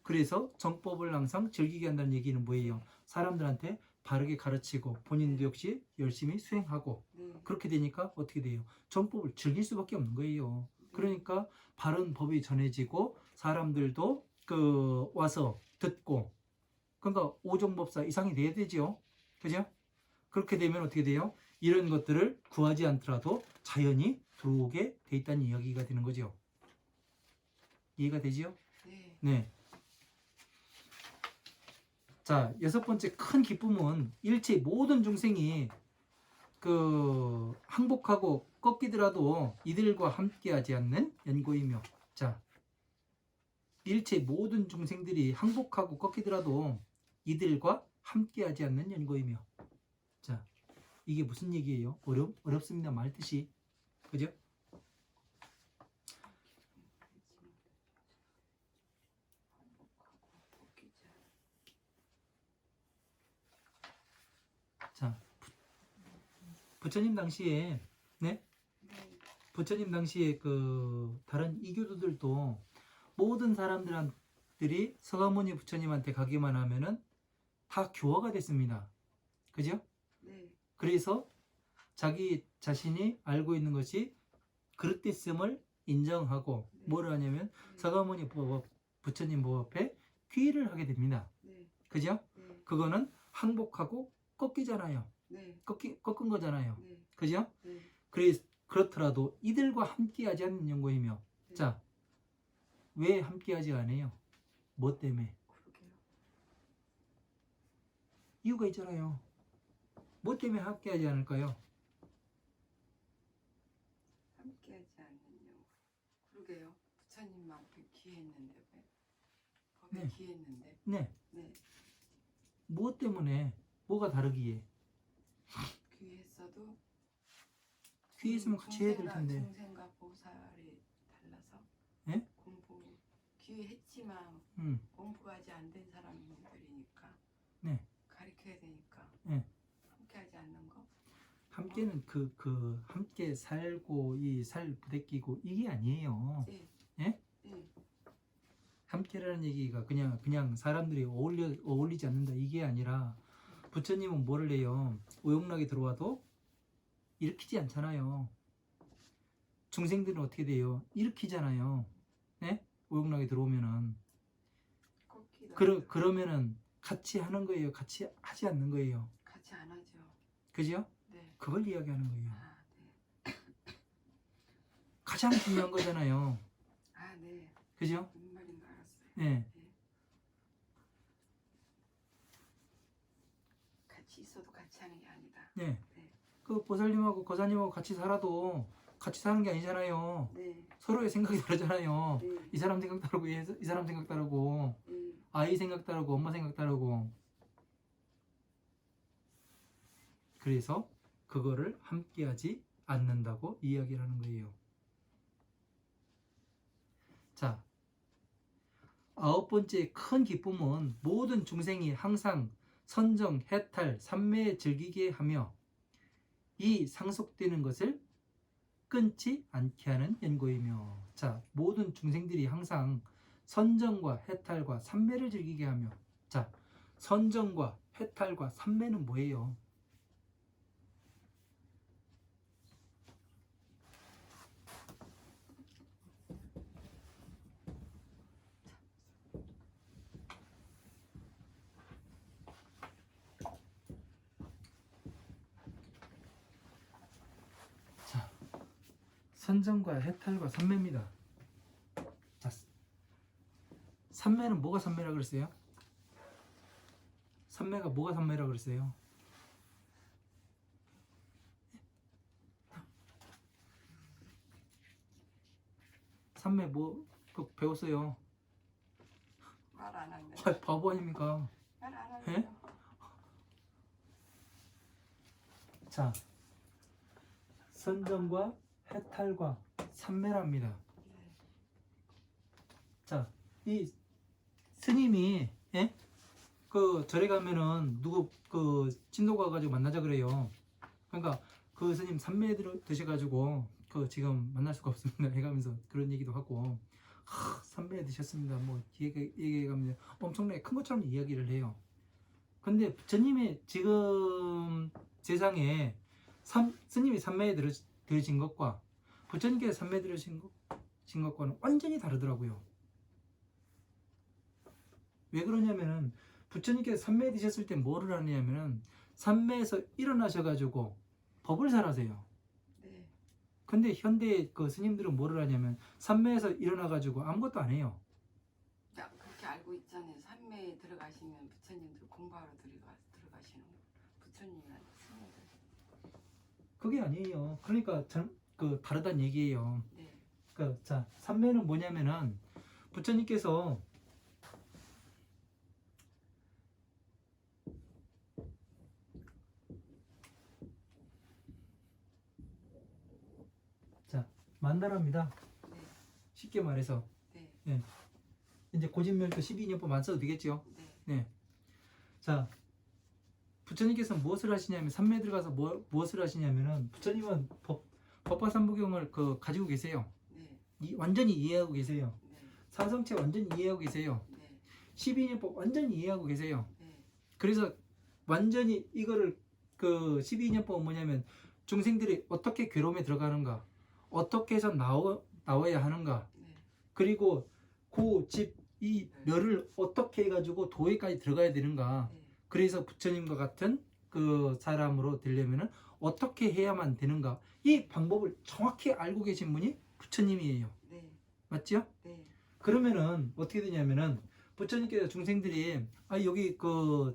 그래서 정법을 항상 즐기게 한다는 얘기는 뭐예요? 사람들한테 바르게 가르치고 본인도 역시 열심히 수행하고 네. 그렇게 되니까 어떻게 돼요? 정법을 즐길 수밖에 없는 거예요. 그러니까 바른 법이 전해지고 사람들도 와서 듣고 그러니까 오종법사 이상이 돼야 되죠. 그죠? 그렇게 되면 어떻게 돼요? 이런 것들을 구하지 않더라도 자연히 들어오게 돼 있다는 이야기가 되는 거죠. 이해가 되지요? 네. 네. 자, 6번째 큰 기쁨은 일체 모든 중생이 항복하고 꺾이더라도 이들과 함께하지 않는 연고이며. 자, 일체 모든 중생들이 항복하고 꺾이더라도 이들과 함께하지 않는 연고이며. 자, 이게 무슨 얘기예요? 어렵습니다. 말 뜻이. 그죠? 자, 부처님 당시에 네? 부처님 당시에 다른 이교도들도 모든 사람들이 서가모니 부처님한테 가기만 하면은 다 교화가 됐습니다. 그죠? 네. 그래서 자기 자신이 알고 있는 것이 그릇됐음을 인정하고 네. 뭐를 하냐면 네. 서가모니 부처님 법 앞에 귀의를 하게 됩니다. 네. 그죠? 네. 그거는 항복하고 꺾이잖아요. 네. 꺾은 거잖아요. 네. 그죠? 네. 그렇더라도 이들과 함께하지 않는 연고이며 네. 자, 왜 함께하지 않아요? 뭐 때문에? 그러게요. 이유가 있잖아요. 뭐 때문에 함께하지 않을까요? 함께하지 않는 영. 그러게요. 부처님만큼 귀했는데 왜? 법에 네. 귀했는데. 네. 네. 뭐 때문에? 뭐가 다르기에? 귀했어도 귀했으면 같이 해야 될 텐데. 중생과 보살이 달라서. 예? 공부 귀했지만 음. 공부하지 안 된 사람들이니까. 네. 가르쳐야 되니까. 네. 함께하지 않는 거. 함께는 함께 살고 이 살 부대끼고 이게 아니에요. 네. 예? 네. 함께라는 얘기가 그냥 사람들이 어울리지 않는다 이게 아니라 부처님은 뭐를 해요? 오용락이 들어와도 일으키지 않잖아요. 중생들은 어떻게 돼요? 일으키잖아요. 예? 오용락이 들어오면은 꺾이다. 그러면은 같이 하는 거예요. 같이 하지 않는 거예요. 같이 안 하죠. 그죠? 네. 그걸 이야기하는 거예요. 아, 네. 가장 중요한 거잖아요. 아, 네. 그죠? 무슨 말인가 알았어요. 네. 같이 있어도 같이 하는 게 아니다. 네. 네. 그 보살님하고 거사님하고 같이 살아도 같이 사는 게 아니잖아요. 네. 서로의 생각이 다르잖아요. 네. 이 사람 생각 다르고 이 사람 생각 다르고 네. 아이 생각 다르고 엄마 생각 다르고 그래서 그거를 함께하지 않는다고 이야기를 하는 거예요. 자, 9번째 큰 기쁨은 모든 중생이 항상 선정, 해탈, 삼매에 즐기게 하며 이 상속되는 것을 끊지 않게 하는 연고이며 자, 모든 중생들이 항상 선정과 해탈과 삼매를 즐기게 하며 자, 선정과 해탈과 삼매는 뭐예요? 자, 선정과 해탈과 삼매입니다. 자, 삼매는 뭐가 삼매라 그랬어요? 삼매가 뭐가 삼매라 그랬어요? 삼매 뭐 배웠어요? 말 안 하네. 바보 아닙니까? 말 안 예? 하네. 자, 선정과 해탈과 삼매랍니다. 네. 자, 이 스님이 예? 그 절에 가면은 누구 그 친도 가가지고 만나자 그래요. 그러니까 그 스님 삼매 드셔가지고 그 지금 만날 수가 없습니다. 해가면서 그런 얘기도 하고 삼매 드셨습니다. 뭐 얘기해가면 엄청나게 큰 것처럼 이야기를 해요. 근데 부처님의 지금 세상에 스님이 삼매에 들으신 것과 부처님께서 삼매에 들으신 것과는 완전히 다르더라고요. 왜 그러냐면은 부처님께서 삼매에 드셨을 때 뭐를 하냐면은 삼매에서 일어나셔가지고 법을 설하세요. 네. 근데 현대 그 스님들은 뭐를 하냐면 삼매에서 일어나가지고 아무것도 안 해요. 야, 그렇게 알고 있잖아요. 산매에 들어가시면 부처님들 공부하러 들어가시는 거. 부처님이랑 스님들. 그게 아니에요. 그러니까 다르단 얘기예요. 네. 자, 삼매는 뭐냐면은 부처님께서 자, 만다랍니다. 네. 쉽게 말해서 네. 이제 고진멸도 12년법 안 써도 되겠죠. 네. 네. 자, 부처님께서 무엇을 하시냐면 삼매에 들어가서 무엇을 하시냐면은 부처님은 법화삼부경을 가지고 계세요. 네. 완전히 이해하고 계세요. 네. 사성체 완전히 이해하고 계세요. 네. 12년법 완전히 이해하고 계세요. 네. 그래서 완전히 이거를 12년법은 뭐냐면 중생들이 어떻게 괴로움에 들어가는가, 어떻게 해서 나와야 하는가, 네. 그리고 그 집 이 멸을 어떻게 해가지고 도에까지 들어가야 되는가. 네. 그래서 부처님과 같은 그 사람으로 되려면은 어떻게 해야만 되는가, 이 방법을 정확히 알고 계신 분이 부처님이에요. 네. 맞죠? 네. 그러면은 어떻게 되냐면은 부처님께서 중생들이 여기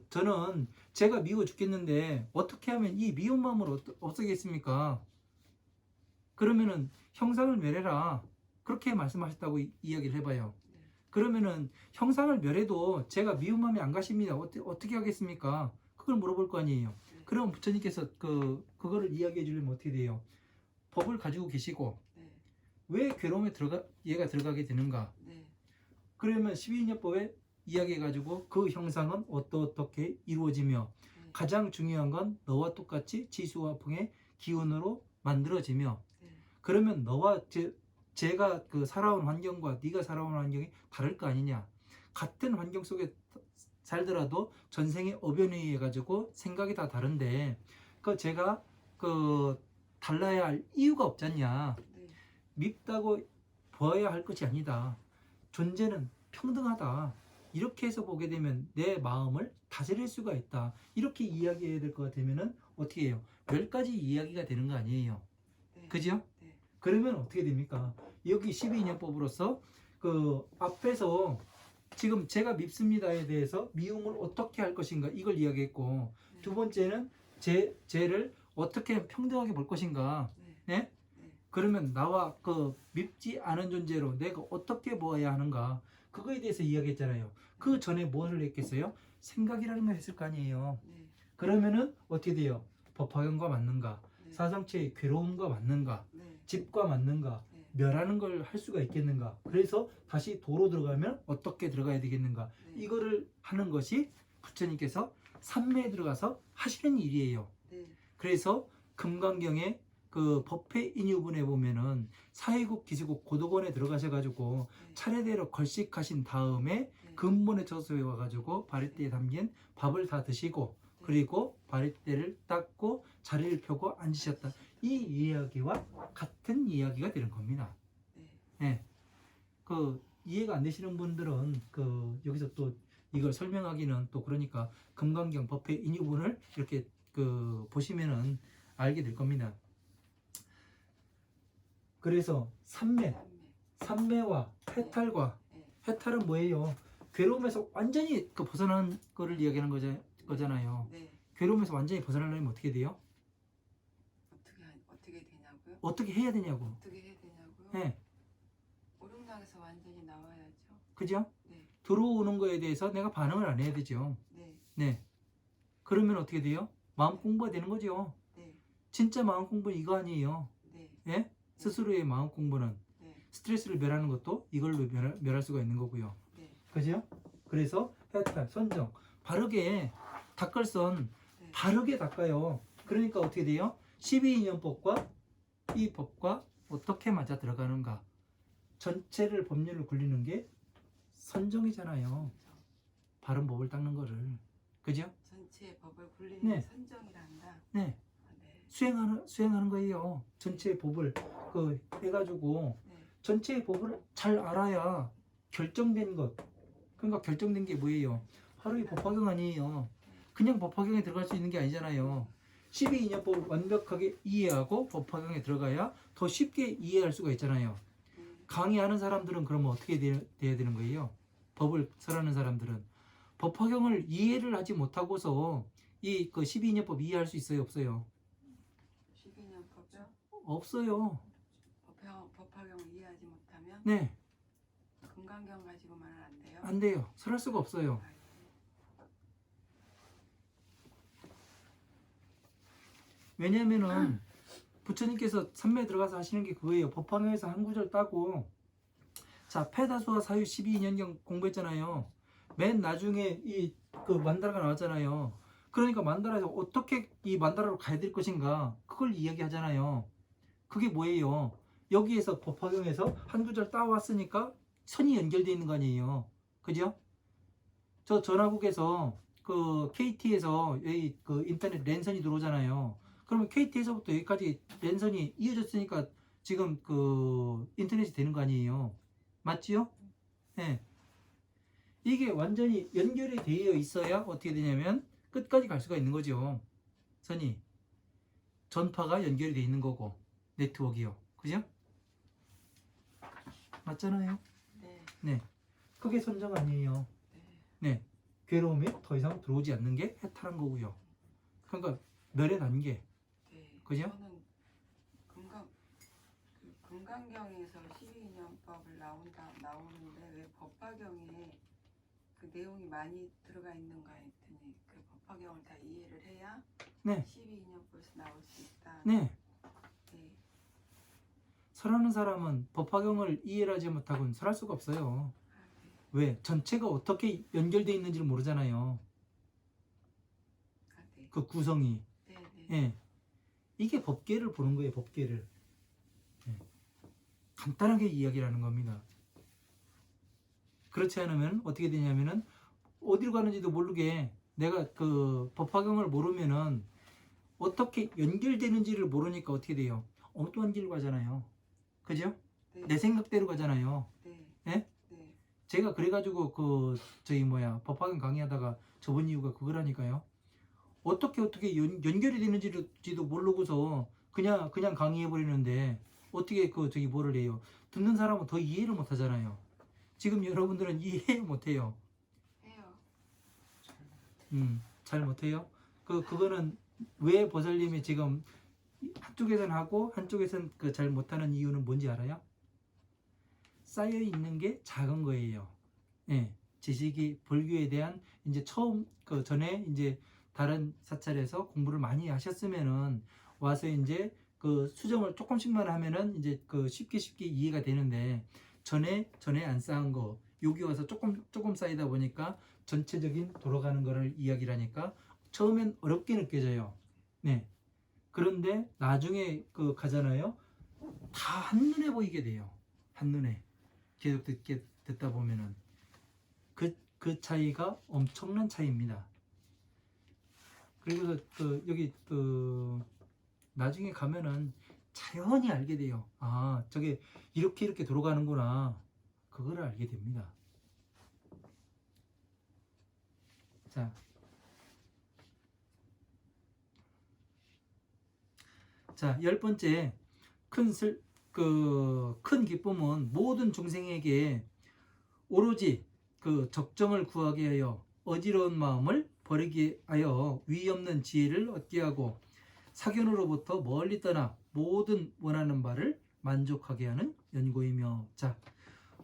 저는 제가 미워 죽겠는데 어떻게 하면 이 미운 마음을 없애겠습니까? 그러면은 형상을 멸해라, 그렇게 말씀하셨다고 이야기를 해봐요. 네. 그러면은 형상을 멸해도 제가 미운 마음이 안 가십니다. 어떻게 하겠습니까? 그걸 물어볼 거 아니에요. 네. 그럼 부처님께서 그거를 이야기해 주려면 어떻게 돼요? 법을 가지고 계시고 네. 왜 괴로움에 얘가 들어가게 되는가? 네. 그러면 12인여법에 이야기해가지고 그 형상은 어떻게 이루어지며 네. 가장 중요한 건 너와 똑같이 지수화풍의 기운으로 만들어지며, 네. 그러면 너와 제가 살아온 환경과 네가 살아온 환경이 다를 거 아니냐. 같은 환경 속에 살더라도 전생의 업연에 의해 가지고 생각이 다 다른데 제가 달라야 할 이유가 없잖냐. 네. 밉다고 보아야 할 것이 아니다. 존재는 평등하다. 이렇게 해서 보게 되면 내 마음을 다스릴 수가 있다. 이렇게 이야기해야 될 것 같으면은 어떻게 해요? 10가지 이야기가 되는 거 아니에요. 네. 그죠? 네. 그러면 어떻게 됩니까? 여기 12인연법으로서 앞에서 지금 제가 밉습니다에 대해서 미움을 어떻게 할 것인가 이걸 이야기했고, 네. 두 번째는 죄를 어떻게 평등하게 볼 것인가. 네. 네? 네. 그러면 나와 밉지 않은 존재로 내가 어떻게 보아야 하는가, 그거에 대해서 이야기했잖아요. 그 전에 무엇을 했겠어요? 생각이라는 걸 했을 거 아니에요. 네. 그러면은 어떻게 돼요? 법화경과 맞는가, 네. 사성체의 괴로움과 맞는가, 네. 집과 맞는가, 네. 멸하는 걸 할 수가 있겠는가. 그래서 다시 도로 들어가면 어떻게 들어가야 되겠는가. 네. 이거를 하는 것이 부처님께서 삼매에 들어가서 하시는 일이에요. 네. 그래서 금강경의 법회 인유분에 보면은 사회국, 기수국, 고도관에 들어가셔가지고 네. 차례대로 걸식하신 다음에 네. 근본의 저수에 와가지고 바리대에 담긴 밥을 다 드시고 그리고 바리대를 닦고 자리를 펴고 앉으셨다. 이 이야기와 같은 이야기가 되는 겁니다. 네. 네. 이해가 안 되시는 분들은 여기서 또 이걸 설명하기는 또 그러니까 금강경 법회 인유분을 이렇게 보시면은 알게 될 겁니다. 그래서 삼매와 해탈과, 네. 해탈은 뭐예요? 괴로움에서 완전히 벗어난 거를 이야기하는 거잖아요. 네. 괴로움에서 완전히 벗어나려면 어떻게 돼요? 어떻게 되냐고요? 어떻게 해야 되냐고. 어떻게 해야 되냐고요? 네. 오lum락에서 완전히 나와야죠. 그죠? 네. 들어오는 거에 대해서 내가 반응을 안 해야 되죠. 네. 네. 그러면 어떻게 돼요? 마음 공부가 되는 거죠. 네. 진짜 마음 공부는 이거 아니에요. 네. 예? 스스로의 마음 공부는 네. 스트레스를 멸하는 것도 이걸로 멸할 수가 있는 거고요. 네. 그죠? 그래서 해탈, 선정, 바르게 닦을선 네. 바르게 닦아요. 그러니까 어떻게 돼요? 12인연법과 이 법과 어떻게 맞아 들어가는가. 전체를 법률을 굴리는 게 선정이잖아요. 바른 법을 닦는 거를. 그죠? 전체의 법을 굴리는 네. 선정이란다. 네. 아, 네. 수행하는 거예요. 전체의 법을 해가지고 네. 전체의 법을 잘 알아야 결정된 것. 그러니까 결정된 게 뭐예요? 하루의 법화경 아니에요. 그냥 법화경에 들어갈 수 있는 게 아니잖아요. 12인연법을 완벽하게 이해하고 법화경에 들어가야 더 쉽게 이해할 수가 있잖아요. 강의하는 사람들은 그러면 어떻게 돼야 되는 거예요? 법을 설하는 사람들은 법화경을 이해를 하지 못하고서 이 12인연법 이해할 수 있어요? 없어요? 12년법이요? 없어요. 법화경을 이해하지 못하면 네, 금강경 가지고만은 안 돼요? 안 돼요. 설할 수가 없어요. 아, 네. 왜냐면은 부처님께서 삼매에 들어가서 하시는 게 그거예요. 법화경에서 한 구절 따고, 자, 패다수와 사유 12인연경 공부했잖아요. 맨 나중에 만다라가 나왔잖아요. 그러니까 만다라에서 어떻게 이 만다라로 가야 될 것인가, 그걸 이야기하잖아요. 그게 뭐예요? 여기에서 법화경에서 한 구절 따왔으니까 선이 연결되어 있는 거 아니에요. 그죠? 저 전화국에서 KT에서 여기 인터넷 랜선이 들어오잖아요. 그러면 KT에서부터 여기까지 랜선이 이어졌으니까 지금 그 인터넷이 되는 거 아니에요? 맞지요? 예. 이게 완전히 연결이 되어 있어야 어떻게 되냐면 끝까지 갈 수가 있는 거죠. 선이 전파가 연결이 되어 있는 거고 네트워크요. 그죠? 맞잖아요. 네. 네. 그게 선정 아니에요. 네. 네. 괴로움이 더 이상 들어오지 않는 게 해탈한 거고요. 그러니까 멸의 단계. 네. 그죠? 저는 금강경에서 12인연법을 나오는데 왜 법화경에 그 내용이 많이 들어가 있는가 했더니 그 법화경을 다 이해를 해야 네. 12인연법에서 나올 수 있다. 네. 네. 설하는 사람은 법화경을 이해하지 못하고는 설할 수가 없어요. 아, 네. 왜? 전체가 어떻게 연결되어 있는지를 모르잖아요. 아, 네. 그 구성이. 네, 네. 예. 이게 법계를 보는 거예요, 법계를. 예. 간단하게 이야기를 하는 겁니다. 그렇지 않으면 어떻게 되냐면은 어디로 가는지도 모르게 내가 그 법화경을 모르면은 어떻게 연결되는지를 모르니까 어떻게 돼요? 엉뚱한 길로 가잖아요. 그죠? 네. 내 생각대로 가잖아요. 네. 예? 네. 제가 그래가지고 법화경 강의하다가 접은 이유가 그거라니까요. 어떻게 연결이 되는지도 모르고서 그냥 강의해 버리는데 어떻게 뭐를 해요? 듣는 사람은 더 이해를 못 하잖아요. 지금 여러분들은 이해 못 해요. 해요. 잘 못 해요. 그거는 왜 보살님이 지금 한쪽에선 하고 한쪽에선 잘 못하는 이유는 뭔지 알아요? 쌓여 있는 게 작은 거예요. 예. 지식이 불교에 대한 이제 처음 전에 이제 다른 사찰에서 공부를 많이 하셨으면은 와서 이제 그 수정을 조금씩만 하면은 이제 쉽게 이해가 되는데 전에 안 쌓은 거 여기 와서 조금 쌓이다 보니까 전체적인 돌아가는 거를 이야기를 하니까 처음엔 어렵게 느껴져요. 네. 그런데 나중에 가잖아요. 다 한눈에 보이게 돼요. 한눈에 계속 듣다 보면은 그 차이가 엄청난 차이입니다. 그리고 여기 나중에 가면은 자연히 알게 돼요. 아, 저게 이렇게 돌아가는구나. 그걸 알게 됩니다. 자, 10번째 큰 기쁨은 모든 중생에게 오로지 적정을 구하게 하여 어지러운 마음을 버리게 하여 위 없는 지혜를 얻게 하고 사견으로부터 멀리 떠나 모든 원하는 바를 만족하게 하는 연고이며. 자,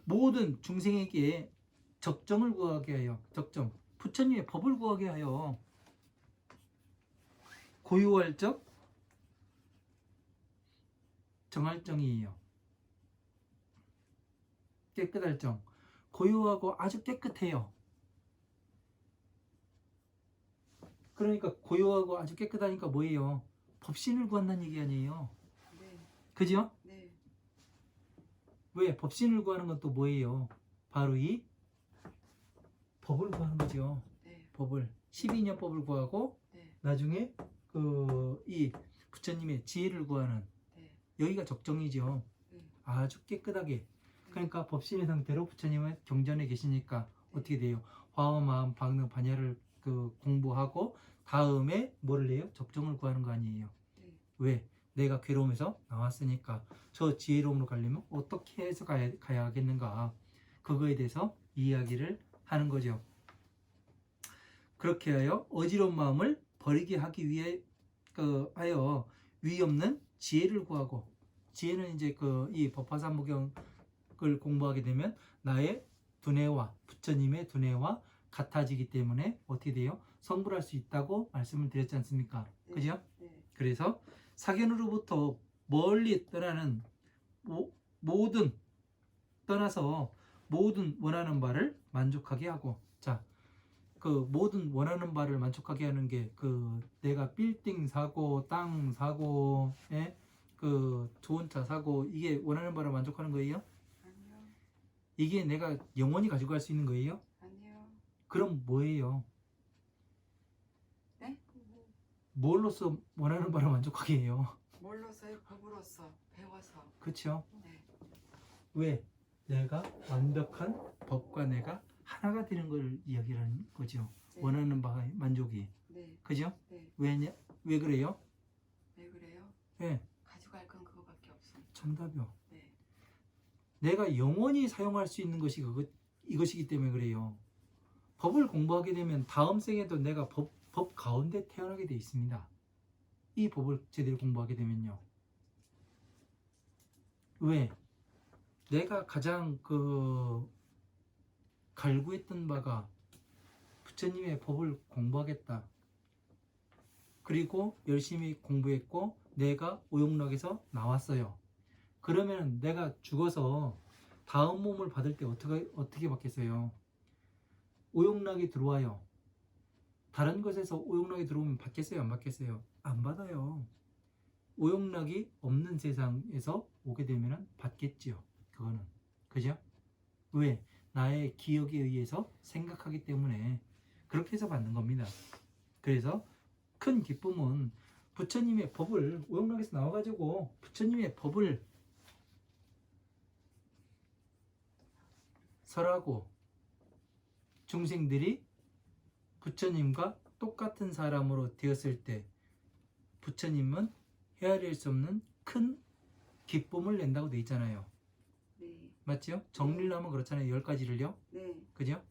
모든 중생에게 적정을 구하게 하여 적정 부처님의 법을 구하게 하여 고유할 적 정할 정이에요. 깨끗할 정. 고유하고 아주 깨끗해요. 그러니까 고유하고 아주 깨끗하니까 뭐예요? 법신을 구한다는 얘기 아니에요. 네. 그죠? 네. 왜? 법신을 구하는 건 또 뭐예요? 바로 이 법을 구하는 거죠. 네. 법을 12인연법을 구하고 네. 나중에 이 부처님의 지혜를 구하는 네. 여기가 적정이죠. 네. 아주 깨끗하게. 그러니까 법신의 상태로 부처님은 경전에 계시니까 어떻게 돼요? 화엄, 마음, 방능, 반야를 공부하고 다음에 뭐를 해요? 적정을 구하는 거 아니에요. 네. 왜? 내가 괴로움에서 나왔으니까 저 지혜로움으로 가려면 어떻게 해서 가야 하겠는가? 그거에 대해서 이야기를 하는 거죠. 그렇게 하여 어지러운 마음을 버리게 하기 위해 하여 위 없는 지혜를 구하고, 지혜는 이제 이 법화삼무경을 공부하게 되면 나의 두뇌와 부처님의 두뇌와 같아지기 때문에 어떻게 돼요? 성불할 수 있다고 말씀을 드렸지 않습니까? 네. 그죠? 네. 그래서 사견으로부터 멀리 떠나는 떠나서 모든 원하는 바를 만족하게 하고. 자, 모든 원하는 바를 만족하게 하는 게 내가 빌딩 사고 땅 사고 좋은 차 사고 이게 원하는 바를 만족하는 거예요? 아니요. 이게 내가 영원히 가지고 갈 수 있는 거예요? 아니요. 그럼 뭐예요? 네? 뭘로써 원하는 바를 만족하게 해요? 뭘로서요? 법으로서. 배워서. 그렇죠? 네. 왜? 내가 완벽한 법과 내가 하나가 되는 걸 이야기하는 거죠. 네. 원하는 바의 만족이. 네. 그죠? 네. 왜냐? 왜 그래요? 왜 그래요? 예, 가져갈 건 그거밖에 없으니까. 정답이요. 네. 내가 영원히 사용할 수 있는 것이 이것이기 때문에 그래요. 법을 공부하게 되면 다음 생에도 내가 법 가운데 태어나게 돼 있습니다. 이 법을 제대로 공부하게 되면요. 왜? 내가 가장 갈구했던 바가 부처님의 법을 공부하겠다. 그리고 열심히 공부했고 내가 오용락에서 나왔어요. 그러면 내가 죽어서 다음 몸을 받을 때 어떻게 받겠어요? 오용락이 들어와요. 다른 것에서 오용락이 들어오면 받겠어요? 안 받겠어요? 안 받아요. 오용락이 없는 세상에서 오게 되면 받겠지요. 그거는. 그죠? 왜? 나의 기억에 의해서 생각하기 때문에 그렇게 해서 받는 겁니다. 그래서 큰 기쁨은 부처님의 법을 오용락에서 나와가지고 부처님의 법을 설하고 중생들이 부처님과 똑같은 사람으로 되었을 때 부처님은 헤아릴 수 없는 큰 기쁨을 낸다고 돼 있잖아요. 네. 맞죠? 정리를 하면 그렇잖아요. 10가지를요. 네. 그죠?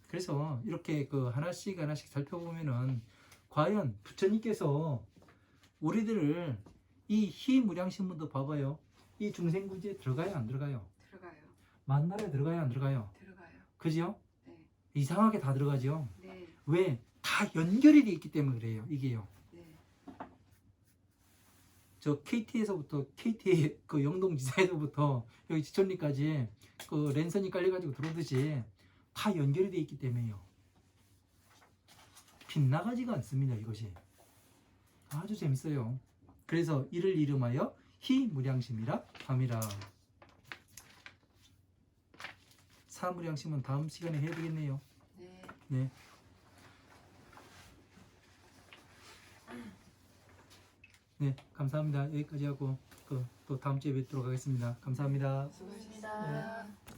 그래서 이렇게 하나씩 살펴보면은 과연 부처님께서 우리들을 이 희무량신문도 봐봐요. 이 중생구지에 들어가요? 안 들어가요? 들어가요. 만나에 들어가요? 안 들어가요? 들어가요. 그죠? 네. 이상하게 다 들어가죠? 네. 왜? 다 연결이 돼 있기 때문에 그래요. 이게요. 네. 저 KT에서부터 KT 영동지사에서부터 여기 지천리까지 랜선이 깔려가지고 들어오듯이 다 연결이 돼 있기 때문에요. 빗나가지가 않습니다. 이것이 아주 재밌어요. 그래서 이를 이름하여 희무량심이라 함이라. 사무량심은 다음 시간에 해야 되겠네요. 네. 네. 네, 감사합니다. 여기까지 하고 또 다음 주에 뵙도록 하겠습니다. 감사합니다. 수고하셨습니다.